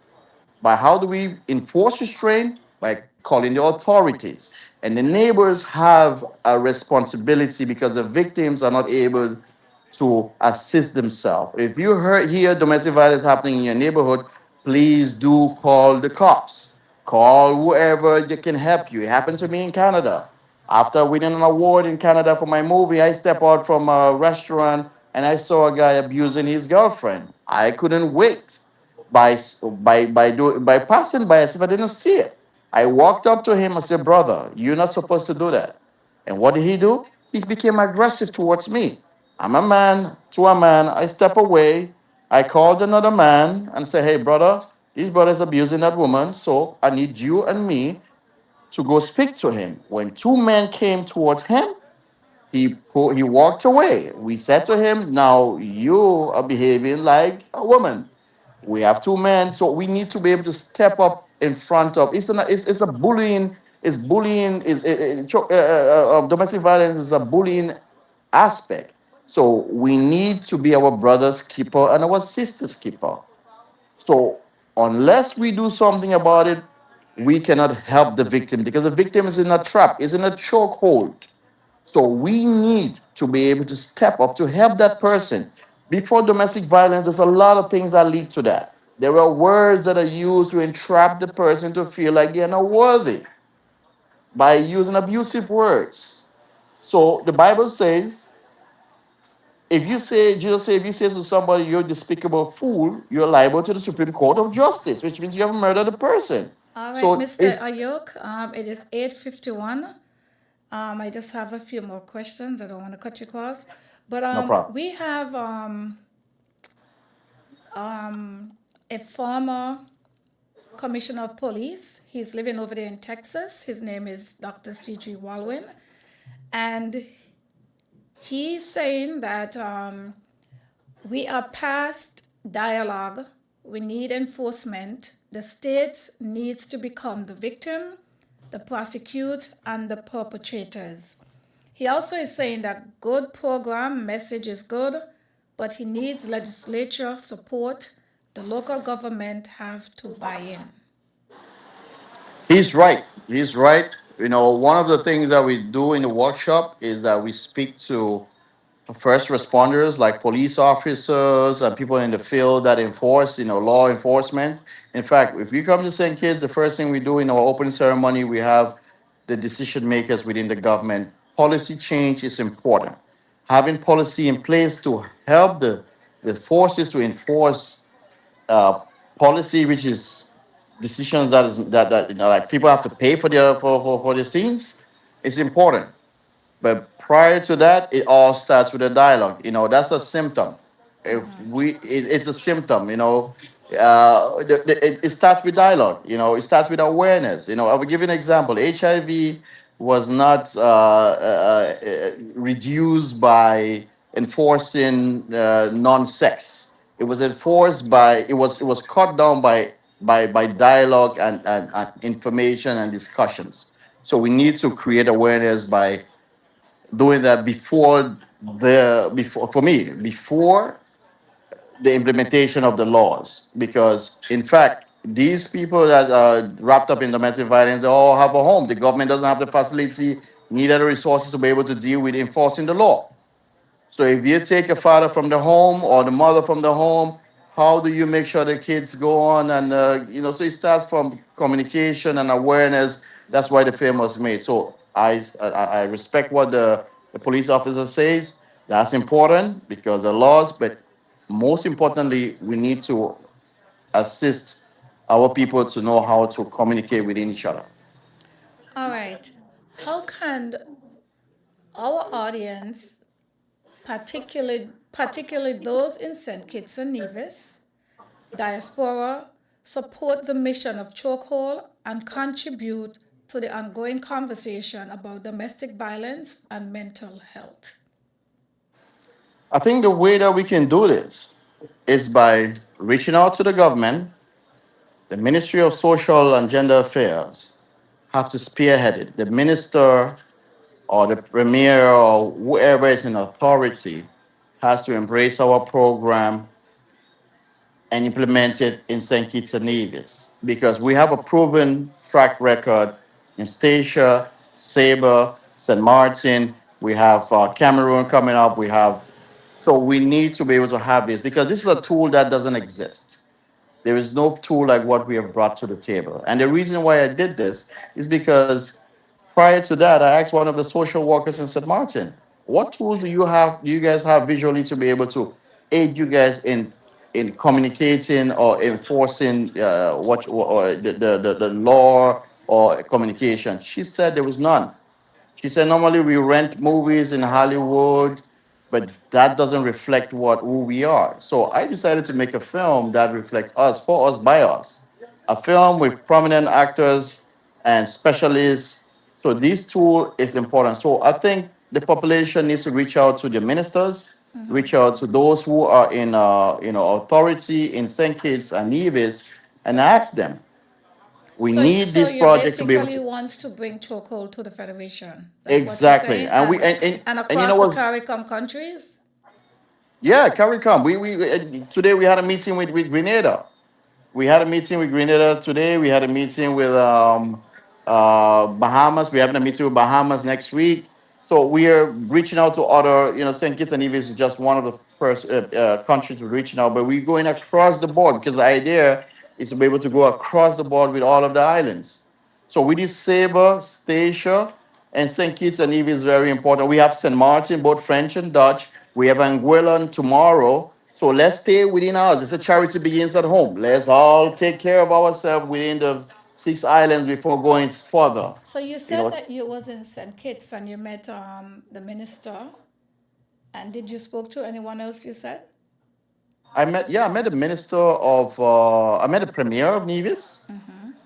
C: By how do we enforce restraint? By calling the authorities. And the neighbors have a responsibility because the victims are not able to assist themselves. If you hear domestic violence happening in your neighborhood, please do call the cops. Call whoever that can help you. It happened to me in Canada. After winning an award in Canada for my movie, I stepped out from a restaurant and I saw a guy abusing his girlfriend. I couldn't wait by passing by as if I didn't see it. I walked up to him and said, "Brother, you're not supposed to do that." And what did he do? He became aggressive towards me. I'm a man to a man. I step away. I called another man and said, "Hey, brother, this brother is abusing that woman. So I need you and me to go speak to him." When 2 men came towards him, he walked away. We said to him, "Now you are behaving like a woman. We have 2 men, so we need to be able to step up in front of. It's a bullying. It's bullying. Domestic violence is a bullying aspect. So we need to be our brother's keeper and our sister's keeper. So unless we do something about it, we cannot help the victim because the victim is in a trap, is in a chokehold. So we need to be able to step up to help that person. Before domestic violence, there's a lot of things that lead to that. There are words that are used to entrap the person to feel like they're not worthy by using abusive words. So the Bible says, Jesus said, if you say to somebody you're a despicable fool, you're liable to the Supreme Court of Justice, which means you have murdered a person.
A: All right,
C: So
A: Mr.
C: it's
A: Ayuk, it is 8:51. I just have a few more questions. I don't want to cut you across. But
C: no problem.
A: we have a former commissioner of police. He's living over there in Texas. His name is Dr. C.G. Walwin. And he's saying that we are past dialogue. We need enforcement. The states needs to become the victim, the prosecute, and the perpetrators. He also is saying that good program message is good, but he needs legislature support. The local government have to buy in.
C: He's right. He's right. One of the things that we do in the workshop is that we speak to first responders like police officers and people in the field that enforce, law enforcement. In fact, if you come to St. Kitts, the first thing we do in our opening ceremony, we have the decision makers within the government. Policy change is important. Having policy in place to help the forces to enforce uh, policy, which is decisions that like people have to pay for their scenes, is important. But prior to that, it all starts with a dialogue. That's a symptom. If it's a symptom. It starts with dialogue. It starts with awareness. I will give you an example. HIV was not reduced by enforcing non-sex. It was enforced by it was cut down by dialogue and information and discussions. So we need to create awareness by doing that before the implementation of the laws, because in fact these people that are wrapped up in domestic violence, they all have a home. The government doesn't have the facility, neither the resources to be able to deal with enforcing the law. So if you take a father from the home or the mother from the home, how do you make sure the kids go on? And so it starts from communication and awareness. That's why the film was made. So I respect what the police officer says. That's important because the laws, but most importantly, we need to assist our people to know how to communicate within each other.
A: All right. How can our audience, particularly those in St. Kitts and Nevis, diaspora, support the mission of Chokehold and contribute to the ongoing conversation about domestic violence and mental health?
C: I think the way that we can do this is by reaching out to the government. The Ministry of Social and Gender Affairs have to spearhead it. The minister or the premier or whoever is in authority has to embrace our program and implement it in St. Kitts and Nevis, because we have a proven track record in Statia, Sabre, St. Martin. We have Cameroon coming up. So we need to be able to have this because this is a tool that doesn't exist. There is no tool like what we have brought to the table. And the reason why I did this is because prior to that, I asked one of the social workers in St. Martin, what tools do you guys have visually to be able to aid you guys in communicating or enforcing what or the law or communication? She said there was none. She said normally we rent movies in Hollywood, but that doesn't reflect who we are. So I decided to make a film that reflects us, for us, by us. A film with prominent actors and specialists. So this tool is important. So I think the population needs to reach out to the ministers, reach out to those who are in authority in St. Kitts and Nevis, and ask them. We need
A: So
C: this
A: you
C: project to be able
A: basically
C: to
A: want to bring chokehold to the federation. That's what you're
C: exactly,
A: saying,
C: and we
A: and
C: and you know
A: across the
C: what?
A: CARICOM countries.
C: Yeah, CARICOM. Today we had a meeting with Grenada. We had a meeting with Grenada today. We had a meeting with Bahamas. We're having a meeting with Bahamas next week. So we are reaching out to other, St. Kitts and Nevis is just one of the first countries we're reaching out, but we're going across the board because the idea is to be able to go across the board with all of the islands. So we did Sabre, Statia, and St. Kitts and Nevis is very important. We have St. Martin, both French and Dutch. We have Anguilla tomorrow. So let's stay within ours. It's a charity begins at home. Let's all take care of ourselves within the 6 islands before going further.
A: So you
C: You
A: said
C: know,
A: that you was in St. Kitts and you met the minister. And did you spoke to anyone else? You said.
C: I met the minister of, I met the premier of Nevis.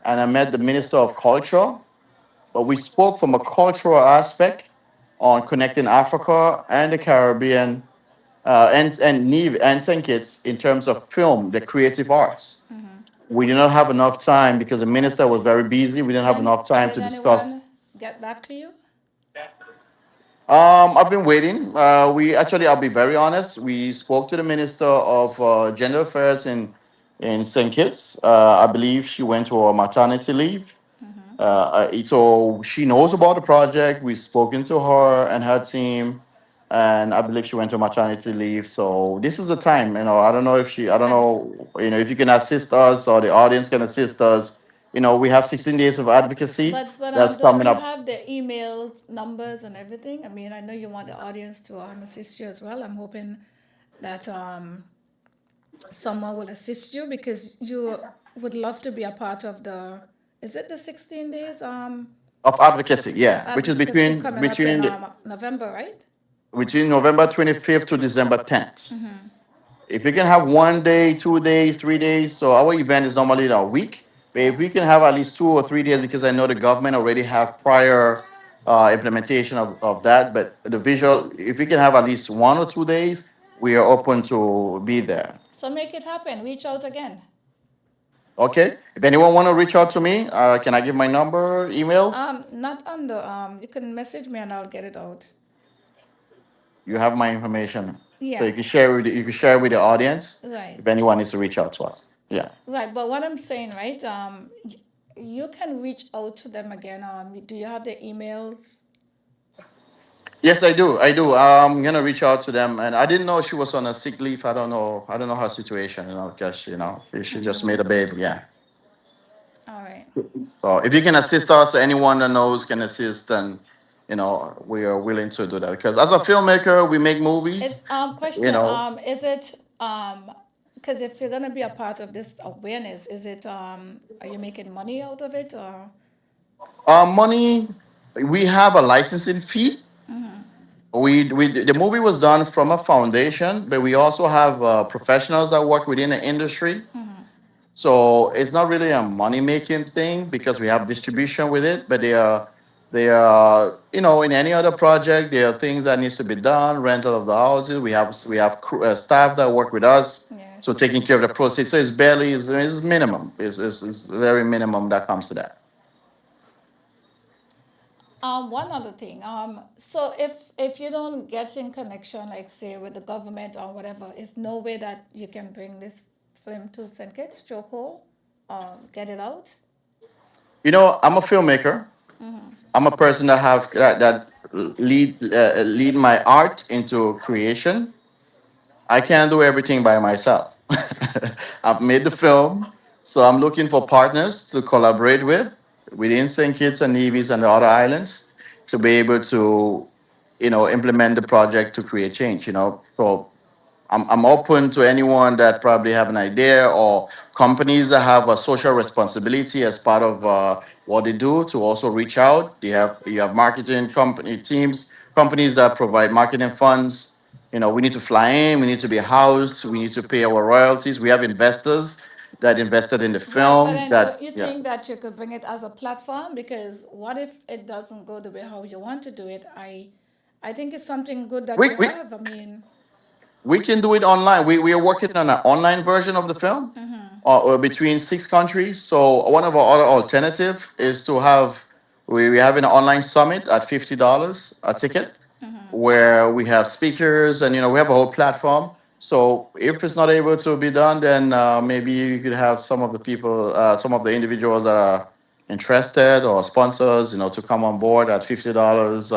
C: and I met the Minister of Culture. But we spoke from a cultural aspect on connecting Africa and the Caribbean and Neve and St. Kitts in terms of film, the creative arts. We did not have enough time because the minister was very busy. We didn't have
A: Then
C: enough time
A: did
C: to discuss.
A: anyone get back to you?
C: I've been waiting. I'll be very honest. We spoke to the Minister of Gender Affairs in St. Kitts. I believe she went to a maternity leave. So she knows about the project. We've spoken to her and her team, and I believe she went to maternity leave. So this is the time. I don't
A: And
C: know, if you can assist us or the audience can assist us. We have 16 days of advocacy that's
A: do
C: coming
A: you
C: up.
A: have the emails, numbers, and everything? I mean, I know you want the audience to assist you as well. I'm hoping that someone will assist you because you would love to be a part of the. Is it the 16 days
C: Of advocacy,
A: of
C: yeah, which is
A: advocacy
C: between
A: coming up in
C: between
A: November, right?
C: between November 25th to December 10th. If we can have 1 day, 2 days, 3 days, so our event is normally a week. But if
A: Yeah.
C: we can have at least 2 or 3 days, because I know the government already have prior implementation of that. But the visual, if we can have at least 1 or 2 days, we are open to be there.
A: So make it happen. Reach out again.
C: Okay. If anyone want to reach out to me, can I give my number, email?
A: Not on the you can message me and I'll get it out.
C: You have my information, so
A: Yeah.
C: you can share with the audience
A: Right.
C: if anyone needs to reach out to us. Yeah.
A: Right. But what I'm saying, right? You can reach out to them again. Do you have their emails?
C: Yes, I do. I do. I'm gonna reach out to them, and I didn't know she was on a sick leave. I don't know. I don't know her situation. Because she just made a baby. Yeah.
A: All right.
C: So if you can assist us, or anyone that knows can assist, and we are willing to do that. Because as a filmmaker, we make movies.
A: It's
C: You
A: question.
C: know,
A: Is it because if you're gonna be a part of this awareness, is it are you making money out of it or
C: money. We have a licensing fee. The movie was done from a foundation, but we also have professionals that work within the industry. So it's not really a money making thing because we have distribution with it, but in any other project, there are things that needs to be done, rental of the houses. We have staff that work with us, so
A: yes?
C: taking care of the process. So it's minimum. It's very minimum that comes to that.
A: One other thing. So if you don't get in connection, like say with the government or whatever, is no way that you can bring this film to St. Kitts, chokehold, get it out.
C: I'm a filmmaker. I'm a person that lead my art into creation. I can't do everything by myself. I've made the film, so I'm looking for partners to collaborate with within St. Kitts and Nevis and the other islands to be able to, implement the project to create change. So I'm open to anyone that probably have an idea or companies that have a social responsibility as part of what they do to also reach out. You have marketing company teams, companies that provide marketing funds. We need to fly in, we need to be housed, we need to pay our royalties. We have investors that invested in the
A: Right, but
C: film.
A: then
C: That
A: you
C: yeah,
A: think that you could bring it as a platform because what if it doesn't go the way how you want to do it? I think it's something good that
C: we
A: you
C: we
A: have. I mean,
C: we can do it online. We are working on an online version of the film, between 6 countries. So one of our other alternative is to have we having an online summit at $50 a ticket, where we have speakers and we have a whole platform. So if it's not able to be done, then maybe you could have some of the individuals that are interested or sponsors, to come on board at $50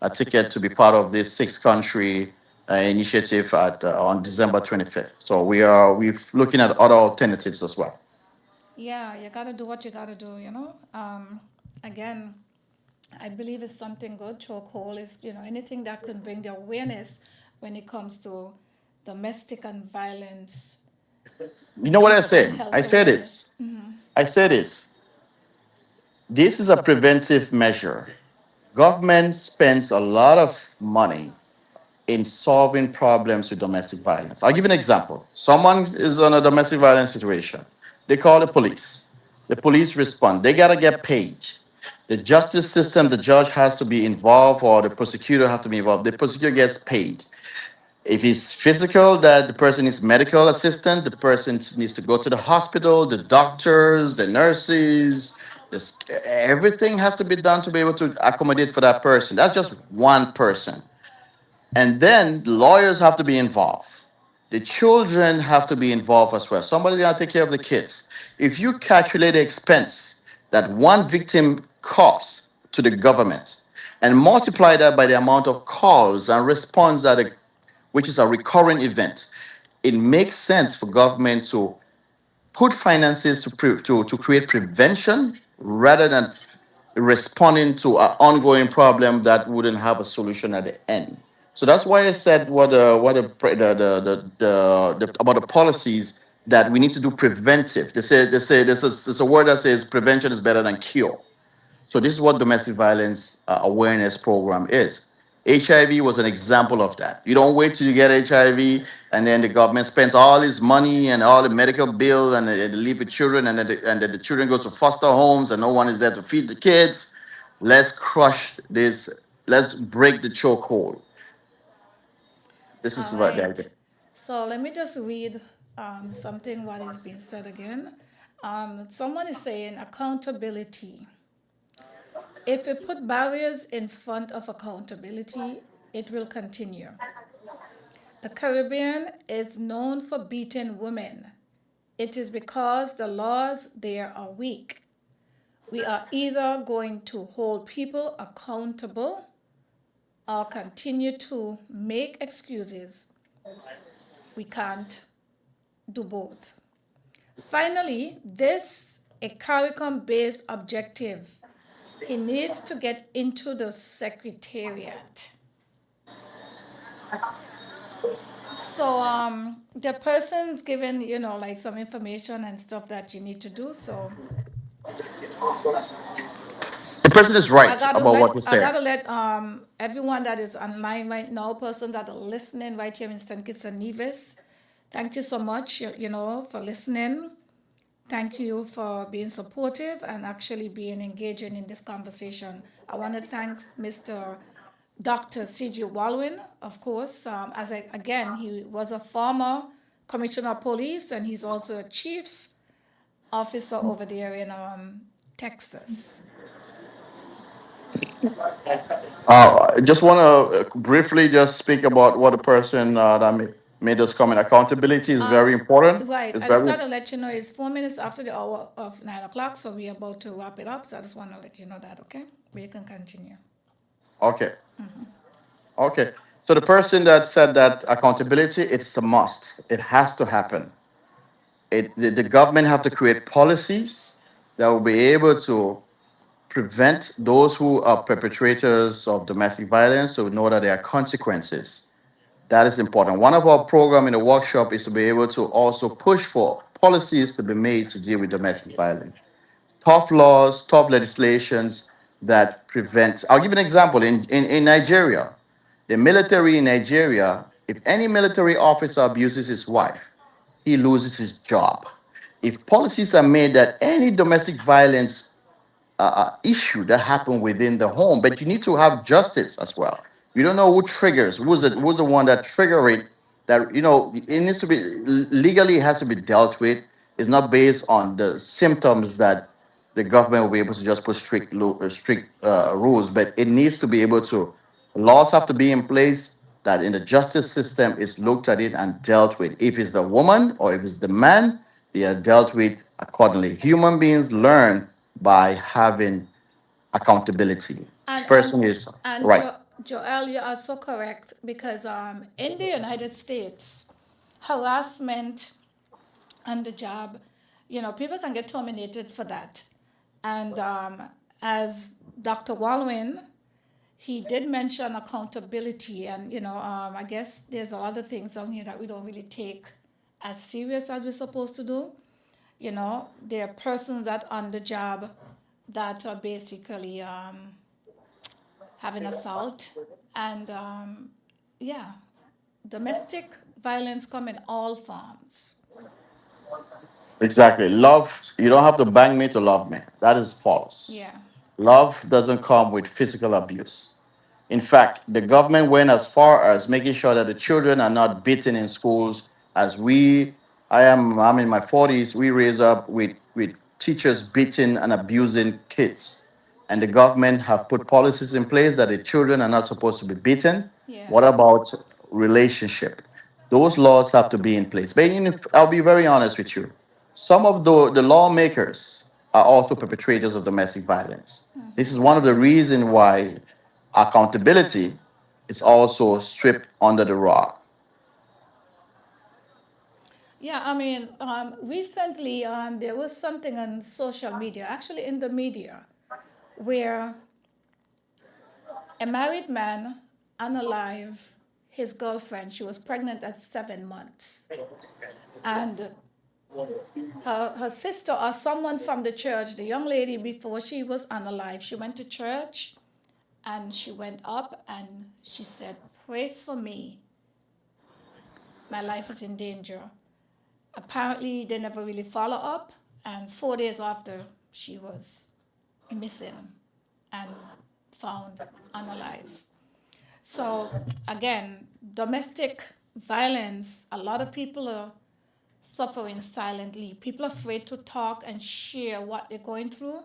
C: a ticket to be part of this 6 country initiative on December 25th. So we're looking at other alternatives as well.
A: yeah, you gotta do what you gotta do, you know. Again, I believe it's something good. Chokehold is, anything that can bring the awareness when it comes to domestic and violence,
C: You know what I
A: mental
C: say? I
A: health
C: say
A: awareness.
C: this. I say this. This is a preventive measure. Government spends a lot of money in solving problems with domestic violence. I'll give you an example. Someone is on a domestic violence situation. They call the police. The police respond. They gotta get paid. The justice system, the judge has to be involved, or the prosecutor has to be involved. The prosecutor gets paid. If it's physical, that the person needs medical assistance, the person needs to go to the hospital, the doctors, the nurses, this, everything has to be done to be able to accommodate for that person. That's just one person. And then lawyers have to be involved. The children have to be involved as well. Somebody got to take care of the kids. If you calculate the expense that one victim costs to the government and multiply that by the amount of calls and response that, which is a recurring event, it makes sense for government to put finances to create prevention rather than responding to an ongoing problem that wouldn't have a solution at the end. So that's why I said about the policies that we need to do preventive. They say there's a word that says prevention is better than cure. So this is what domestic violence awareness program is. HIV was an example of that. You don't wait till you get HIV and then the government spends all its money and all the medical bill and they leave the children and then the children go to foster homes and no one is there to feed the kids. Let's crush this. Let's break the chokehold. This is
A: All
C: what the idea.
A: right. So let me just read something what is being said again. Someone is saying accountability. If we put barriers in front of accountability, it will continue. The Caribbean is known for beating women. It is because the laws there are weak. We are either going to hold people accountable or continue to make excuses. We can't do both. Finally, this a CARICOM based objective. He needs to get into the secretariat. So the person's given, like some information and stuff that you need to do. So
C: The person is right about what you
A: I
C: said.
A: gotta let everyone that is online right now, person that are listening right here in St. Kitts and Nevis, thank you so much, for listening. Thank you for being supportive and actually being engaging in this conversation. I want to thank Mr. Dr. C.G. Walwin, of course. Again, he was a former commissioner of police and he's also a chief officer over there in Texas.
C: I just want to briefly just speak about what the person made us comment. Accountability is very important.
A: Right,
C: It's
A: I just
C: very
A: got to let you know it's 4 minutes after the hour of 9 o'clock, so we're about to wrap it up. So I just want to let you know that, okay? We can continue.
C: okay. Okay. So the person that said that accountability, it's a must. It has to happen. The government have to create policies that will be able to prevent those who are perpetrators of domestic violence to know that there are consequences. That is important. One of our program in the workshop is to be able to also push for policies to be made to deal with domestic violence. Tough laws, tough legislations that prevent. I'll give you an example. In Nigeria, the military in Nigeria, if any military officer abuses his wife, he loses his job. If policies are made that any domestic violence issue that happen within the home, but you need to have justice as well. You don't know who triggers, who's the one that trigger it. That it needs to be legally, it has to be dealt with. It's not based on the symptoms that the government will be able to just put strict rules, but it needs to be able to. Laws have to be in place that in the justice system is looked at it and dealt with. If it's the woman or if it's the man, they are dealt with accordingly. Human beings learn by having accountability.
A: And
C: Person is right.
A: Joel, you are so correct because in the United States, harassment on the job, people can get terminated for that. And as Dr. Walwin, he did mention accountability, and I guess there's a lot of things on here that we don't really take as serious as we're supposed to do. There are persons that on the job that are basically having assault and yeah, domestic violence come in all forms.
C: Exactly. Love, you don't have to bang me to love me. That is false.
A: Yeah.
C: Love doesn't come with physical abuse. In fact, the government went as far as making sure that the children are not beaten in schools. As I'm in my 40s, we raised up with teachers beating and abusing kids. And the government have put policies in place that the children are not supposed to be beaten.
A: Yeah.
C: What about relationship? Those laws have to be in place. But I'll be very honest with you. Some of the lawmakers are also perpetrators of domestic violence. This is one of the reasons why accountability is also swept under the rug.
A: Yeah, I mean, recently there was something on social media, actually in the media, where a married man unalive his girlfriend. She was pregnant at 7 months. And her sister or someone from the church, the young lady, before she was unalive, she went to church and she went up and she said, "Pray for me. My life is in danger." Apparently, they never really follow up. And 4 days after, she was missing and found unalive. So, again, domestic violence, a lot of people are suffering silently. People are afraid to talk and share what they're going through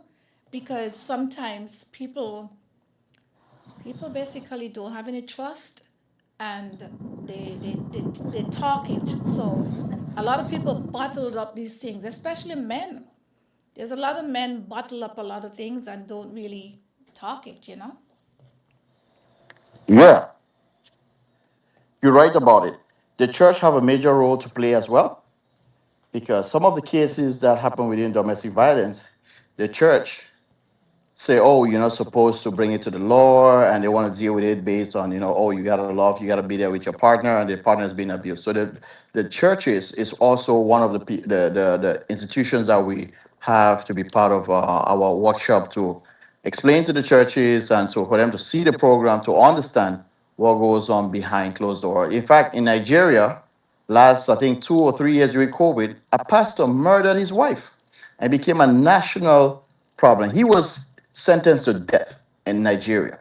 A: because sometimes people basically don't have any trust and they talk it. So a lot of people bottled up these things, especially men. There's a lot of men bottle up a lot of things and don't really talk it.
C: Yeah, you're right about it. The church have a major role to play as well because some of the cases that happen within domestic violence, the church say, oh, you're not supposed to bring it to the law, and they want to deal with it based on, oh, you gotta love, you gotta be there with your partner, and the partner is being abused. So the churches is also one of the institutions that we have to be part of our workshop to explain to the churches and to for them to see the program to understand what goes on behind closed door. In fact, in Nigeria, last I think 2 or 3 years during COVID, a pastor murdered his wife and became a national problem. He was sentenced to death in Nigeria.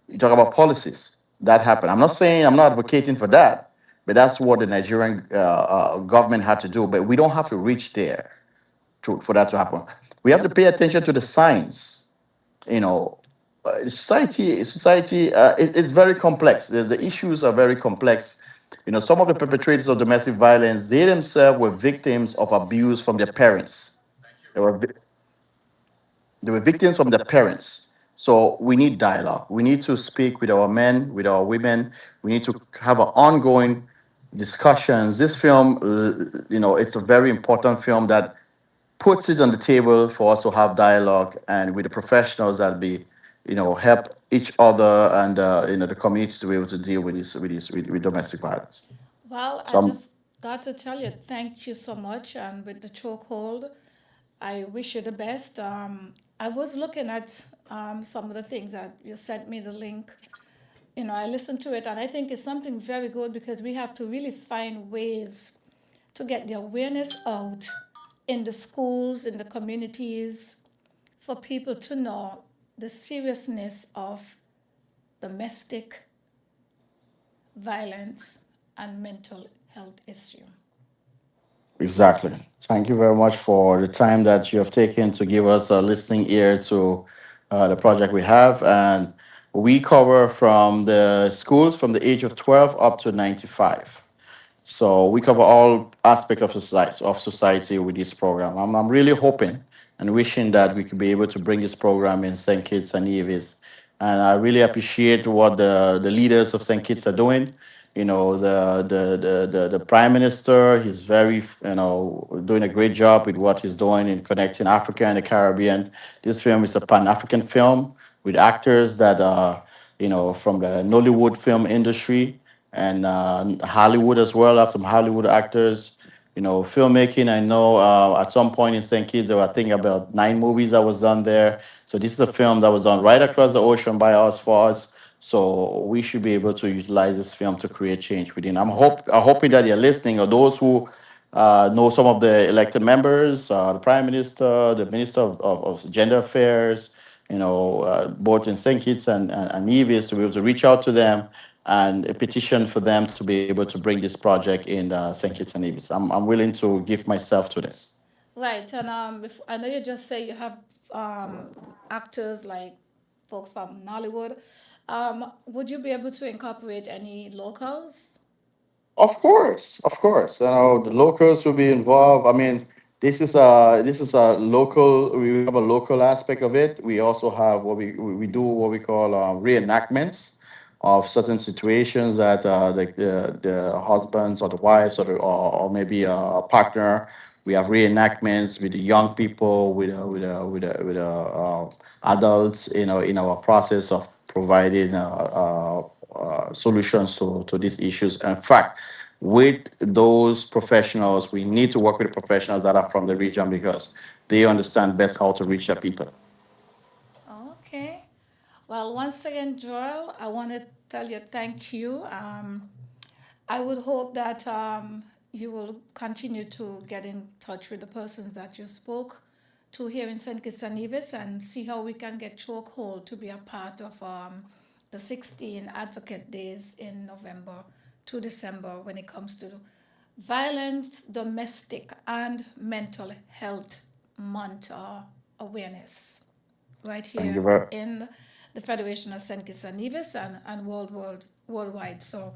C: You talk about policies that happened. I'm not saying I'm not advocating for that, but that's what the Nigerian government had to do. But we don't have to reach there for that to happen. We have to pay attention to the signs. You know, it's very complex. The issues are very complex. Some of the perpetrators of domestic violence, they themselves were victims of abuse from their parents. They were They were victims from their parents. So we need dialogue. We need to speak with our men, with our women. We need to have an ongoing discussions. This film, it's a very important film that puts it on the table for us to have dialogue and with the professionals that be, help each other and the community to be able to deal with with domestic violence.
A: Well, I
C: So
A: just got to tell you, thank you so much. And with the chokehold, I wish you the best. I was looking at some of the things that you sent me the link. I listened to it and I think it's something very good because we have to really find ways to get the awareness out in the schools, in the communities, for people to know the seriousness of domestic violence and mental health issue.
C: exactly. Thank you very much for the time that you have taken to give us a listening ear to the project we have. And we cover from the schools from the age of 12 up to 95. So we cover all aspects of society with this program. I'm really hoping and wishing that we could be able to bring this program in St. Kitts and Nevis. And I really appreciate what the leaders of St. Kitts are doing. The prime minister, he's very, doing a great job with what he's doing in connecting Africa and the Caribbean. This film is a Pan-African film with actors that are, from the Nollywood film industry and Hollywood as well. I have some Hollywood actors. Filmmaking. I know at some point in St. Kitts there were I think about 9 movies that was done there. So this is a film that was done right across the ocean by us for us. So we should be able to utilize this film to create change within. I'm hoping that you're listening, or those who know some of the elected members, the prime minister, the minister of gender affairs, both in St. Kitts and Nevis, to be able to reach out to them and a petition for them to be able to bring this project in St. Kitts and Nevis. I'm willing to give myself to this.
A: Right, and if, I know you just say you have actors like folks from Nollywood. Would you be able to incorporate any locals?
C: Of course, of course. The locals will be involved. I mean, this is a local. We have a local aspect of it. We also have what we do what we call reenactments of certain situations that the husbands or the wives or maybe a partner. We have reenactments with the young people, with adults. In our process of providing solutions to these issues. In fact, with those professionals, we need to work with professionals that are from the region because they understand best how to reach their people.
A: Okay. Well, once again, Joel, I want to tell you thank you. I would hope that you will continue to get in touch with the persons that you spoke to here in St. Kitts and Nevis and see how we can get Chokehold to be a part of the 16 Advocate Days in November to December when it comes to violence, domestic, and mental health month awareness right
C: Thank you
A: here
C: very,
A: in the Federation of St. Kitts and Nevis and worldwide. So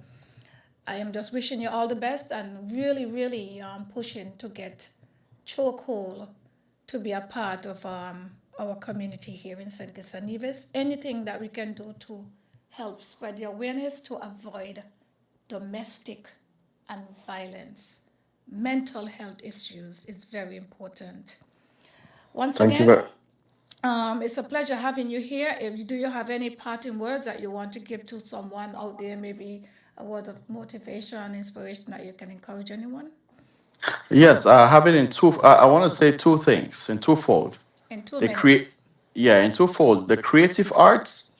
A: I am just wishing you all the best and really, really pushing to get Chokehold to be a part of our community here in St. Kitts and Nevis. Anything that we can do to help spread the awareness to avoid domestic and violence, mental health issues is very important. Once
C: thank you
A: again,
C: very.
A: it's a pleasure having you here. Do you have any parting words that you want to give to someone out there, maybe a word of motivation, inspiration that you can encourage anyone?
C: Yes, I have it in two. I want to say two things in twofold.
A: In two
C: The create,
A: minutes.
C: yeah, in twofold. The creative arts,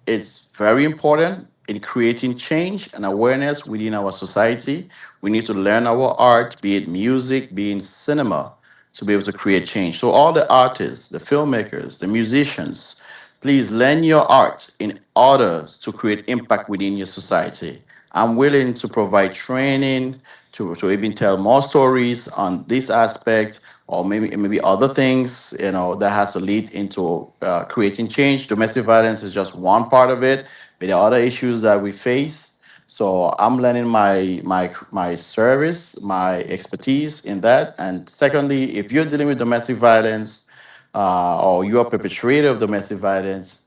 C: it's very important in creating change and awareness within our society. We need to learn our art, be it music, be it cinema, to be able to create change. So all the artists, the filmmakers, the musicians, please learn your art in order to create impact within your society. I'm willing to provide training to even tell more stories on this aspect or maybe other things that has to lead into creating change. Domestic violence is just one part of it, but there are other issues that we face. So I'm learning my service, my expertise in that. And secondly, if you're dealing with domestic violence or you're a perpetrator of domestic violence,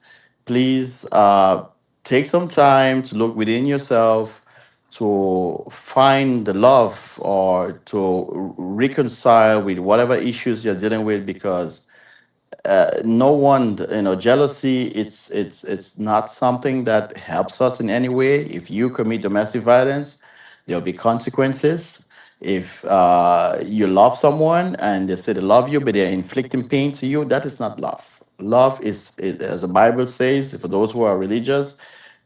C: please take some time to look within yourself to find the love or to reconcile with whatever issues you're dealing with because no one jealousy it's not something that helps us in any way. If you commit domestic violence, there'll be consequences. If you love someone and they say they love you but they're inflicting pain to you, that is not love. Love is as the Bible says, for those who are religious,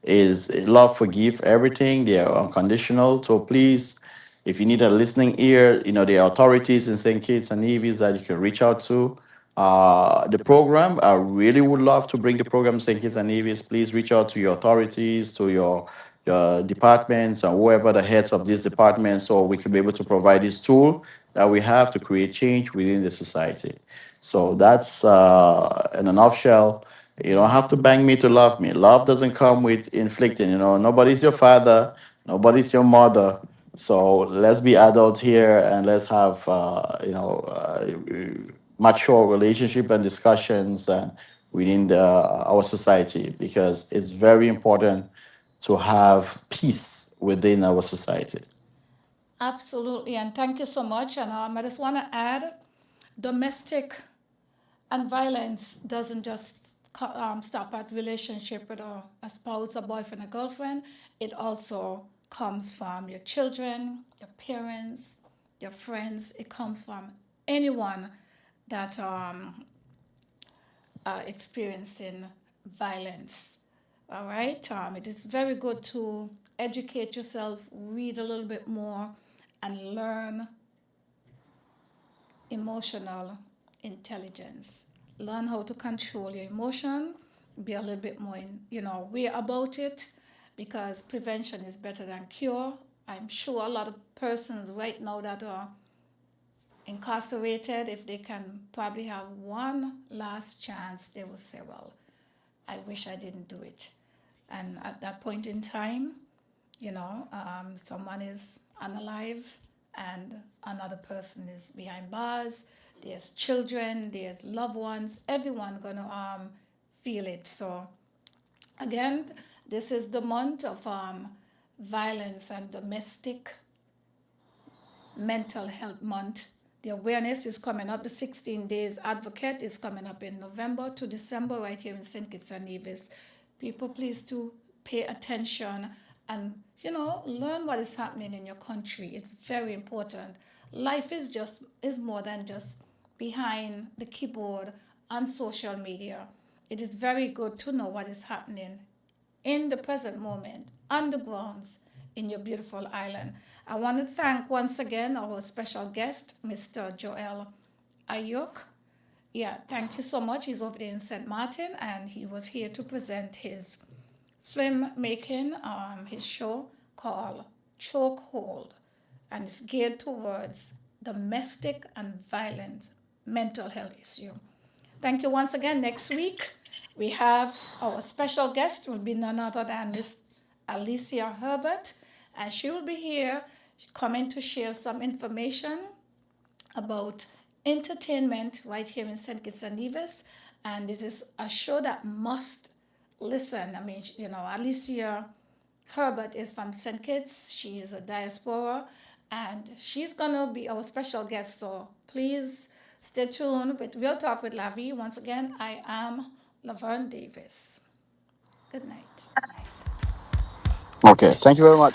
C: is love forgive everything. They are unconditional. So please, if you need a listening ear, the authorities in St. Kitts and Nevis that you can reach out to. The program, I really would love to bring the program to St. Kitts and Nevis. Please reach out to your authorities, to your departments, and whoever the heads of these departments, so we can be able to provide this tool that we have to create change within the society. So that's in a nutshell. You don't have to bang me to love me. Love doesn't come with inflicting. Nobody's your father, nobody's your mother. So let's be adult here and let's have mature relationship and discussions within our society because it's very important to have peace within our society.
A: Absolutely, and thank you so much. And I just want to add domestic and violence doesn't just stop at relationship with a spouse, a boyfriend, a girlfriend. It also comes from your children, your parents, your friends. It comes from anyone that are experiencing violence. All right. It is very good to educate yourself, read a little bit more, and learn emotional intelligence. Learn how to control your emotion, be a little bit more, aware about it, because prevention is better than cure. I'm sure a lot of persons right now that are incarcerated, if they can probably have one last chance, they will say, well, I wish I didn't do it. And at that point in time, someone is unalive and another person is behind bars. There's children, there's loved ones, everyone gonna feel it. So again, this is the month of violence and domestic mental health month. The awareness is coming up. The 16 days advocate is coming up in November to December right here in St. Kitts and Nevis. People, please do pay attention and, learn what is happening in your country. It's very important. Life is more than just behind the keyboard on social media. It is very good to know what is happening in the present moment, on the grounds, in your beautiful island. I want to thank once again our special guest, Mr. Joel Ayuk. Yeah, thank you so much. He's over there in St. Martin, and he was here to present his film making, his show called Chokehold, and it's geared towards domestic and violent mental health issue. Thank you once again. Next week, we have our special guest will be none other than Miss Alicia Herbert, and she will be here coming to share some information about entertainment right here in St. Kitts and Nevis, and it is a show that must listen. I mean, Alicia Herbert is from St. Kitts. She's a diaspora, and she's gonna be our special guest. So please stay tuned with Real Talk with Lavi. Once again, I am Lavern Davis. Good night.
C: Okay, thank you very much.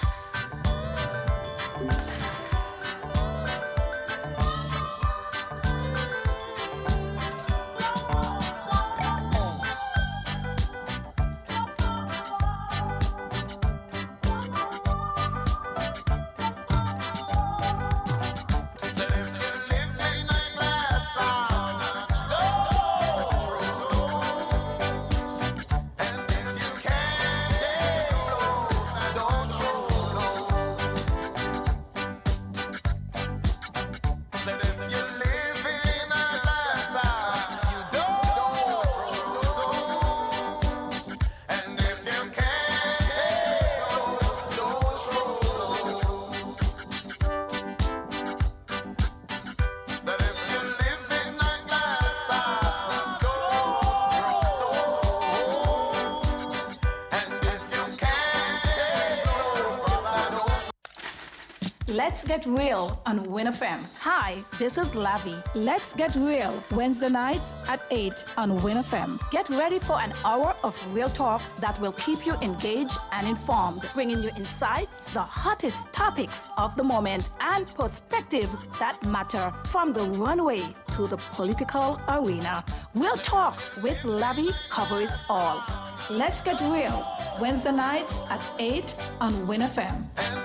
A: Let's Get Real on winnfm. Hi, this is Lavi. Let's Get Real Wednesday nights at 8 on winnfm. Get ready for an hour of real talk that will keep you engaged and informed, bringing you insights, the hottest topics of the moment, and perspectives that matter from the runway to the political arena. Real Talk with Lavi covers all. Let's Get Real Wednesday nights at 8 on winnfm.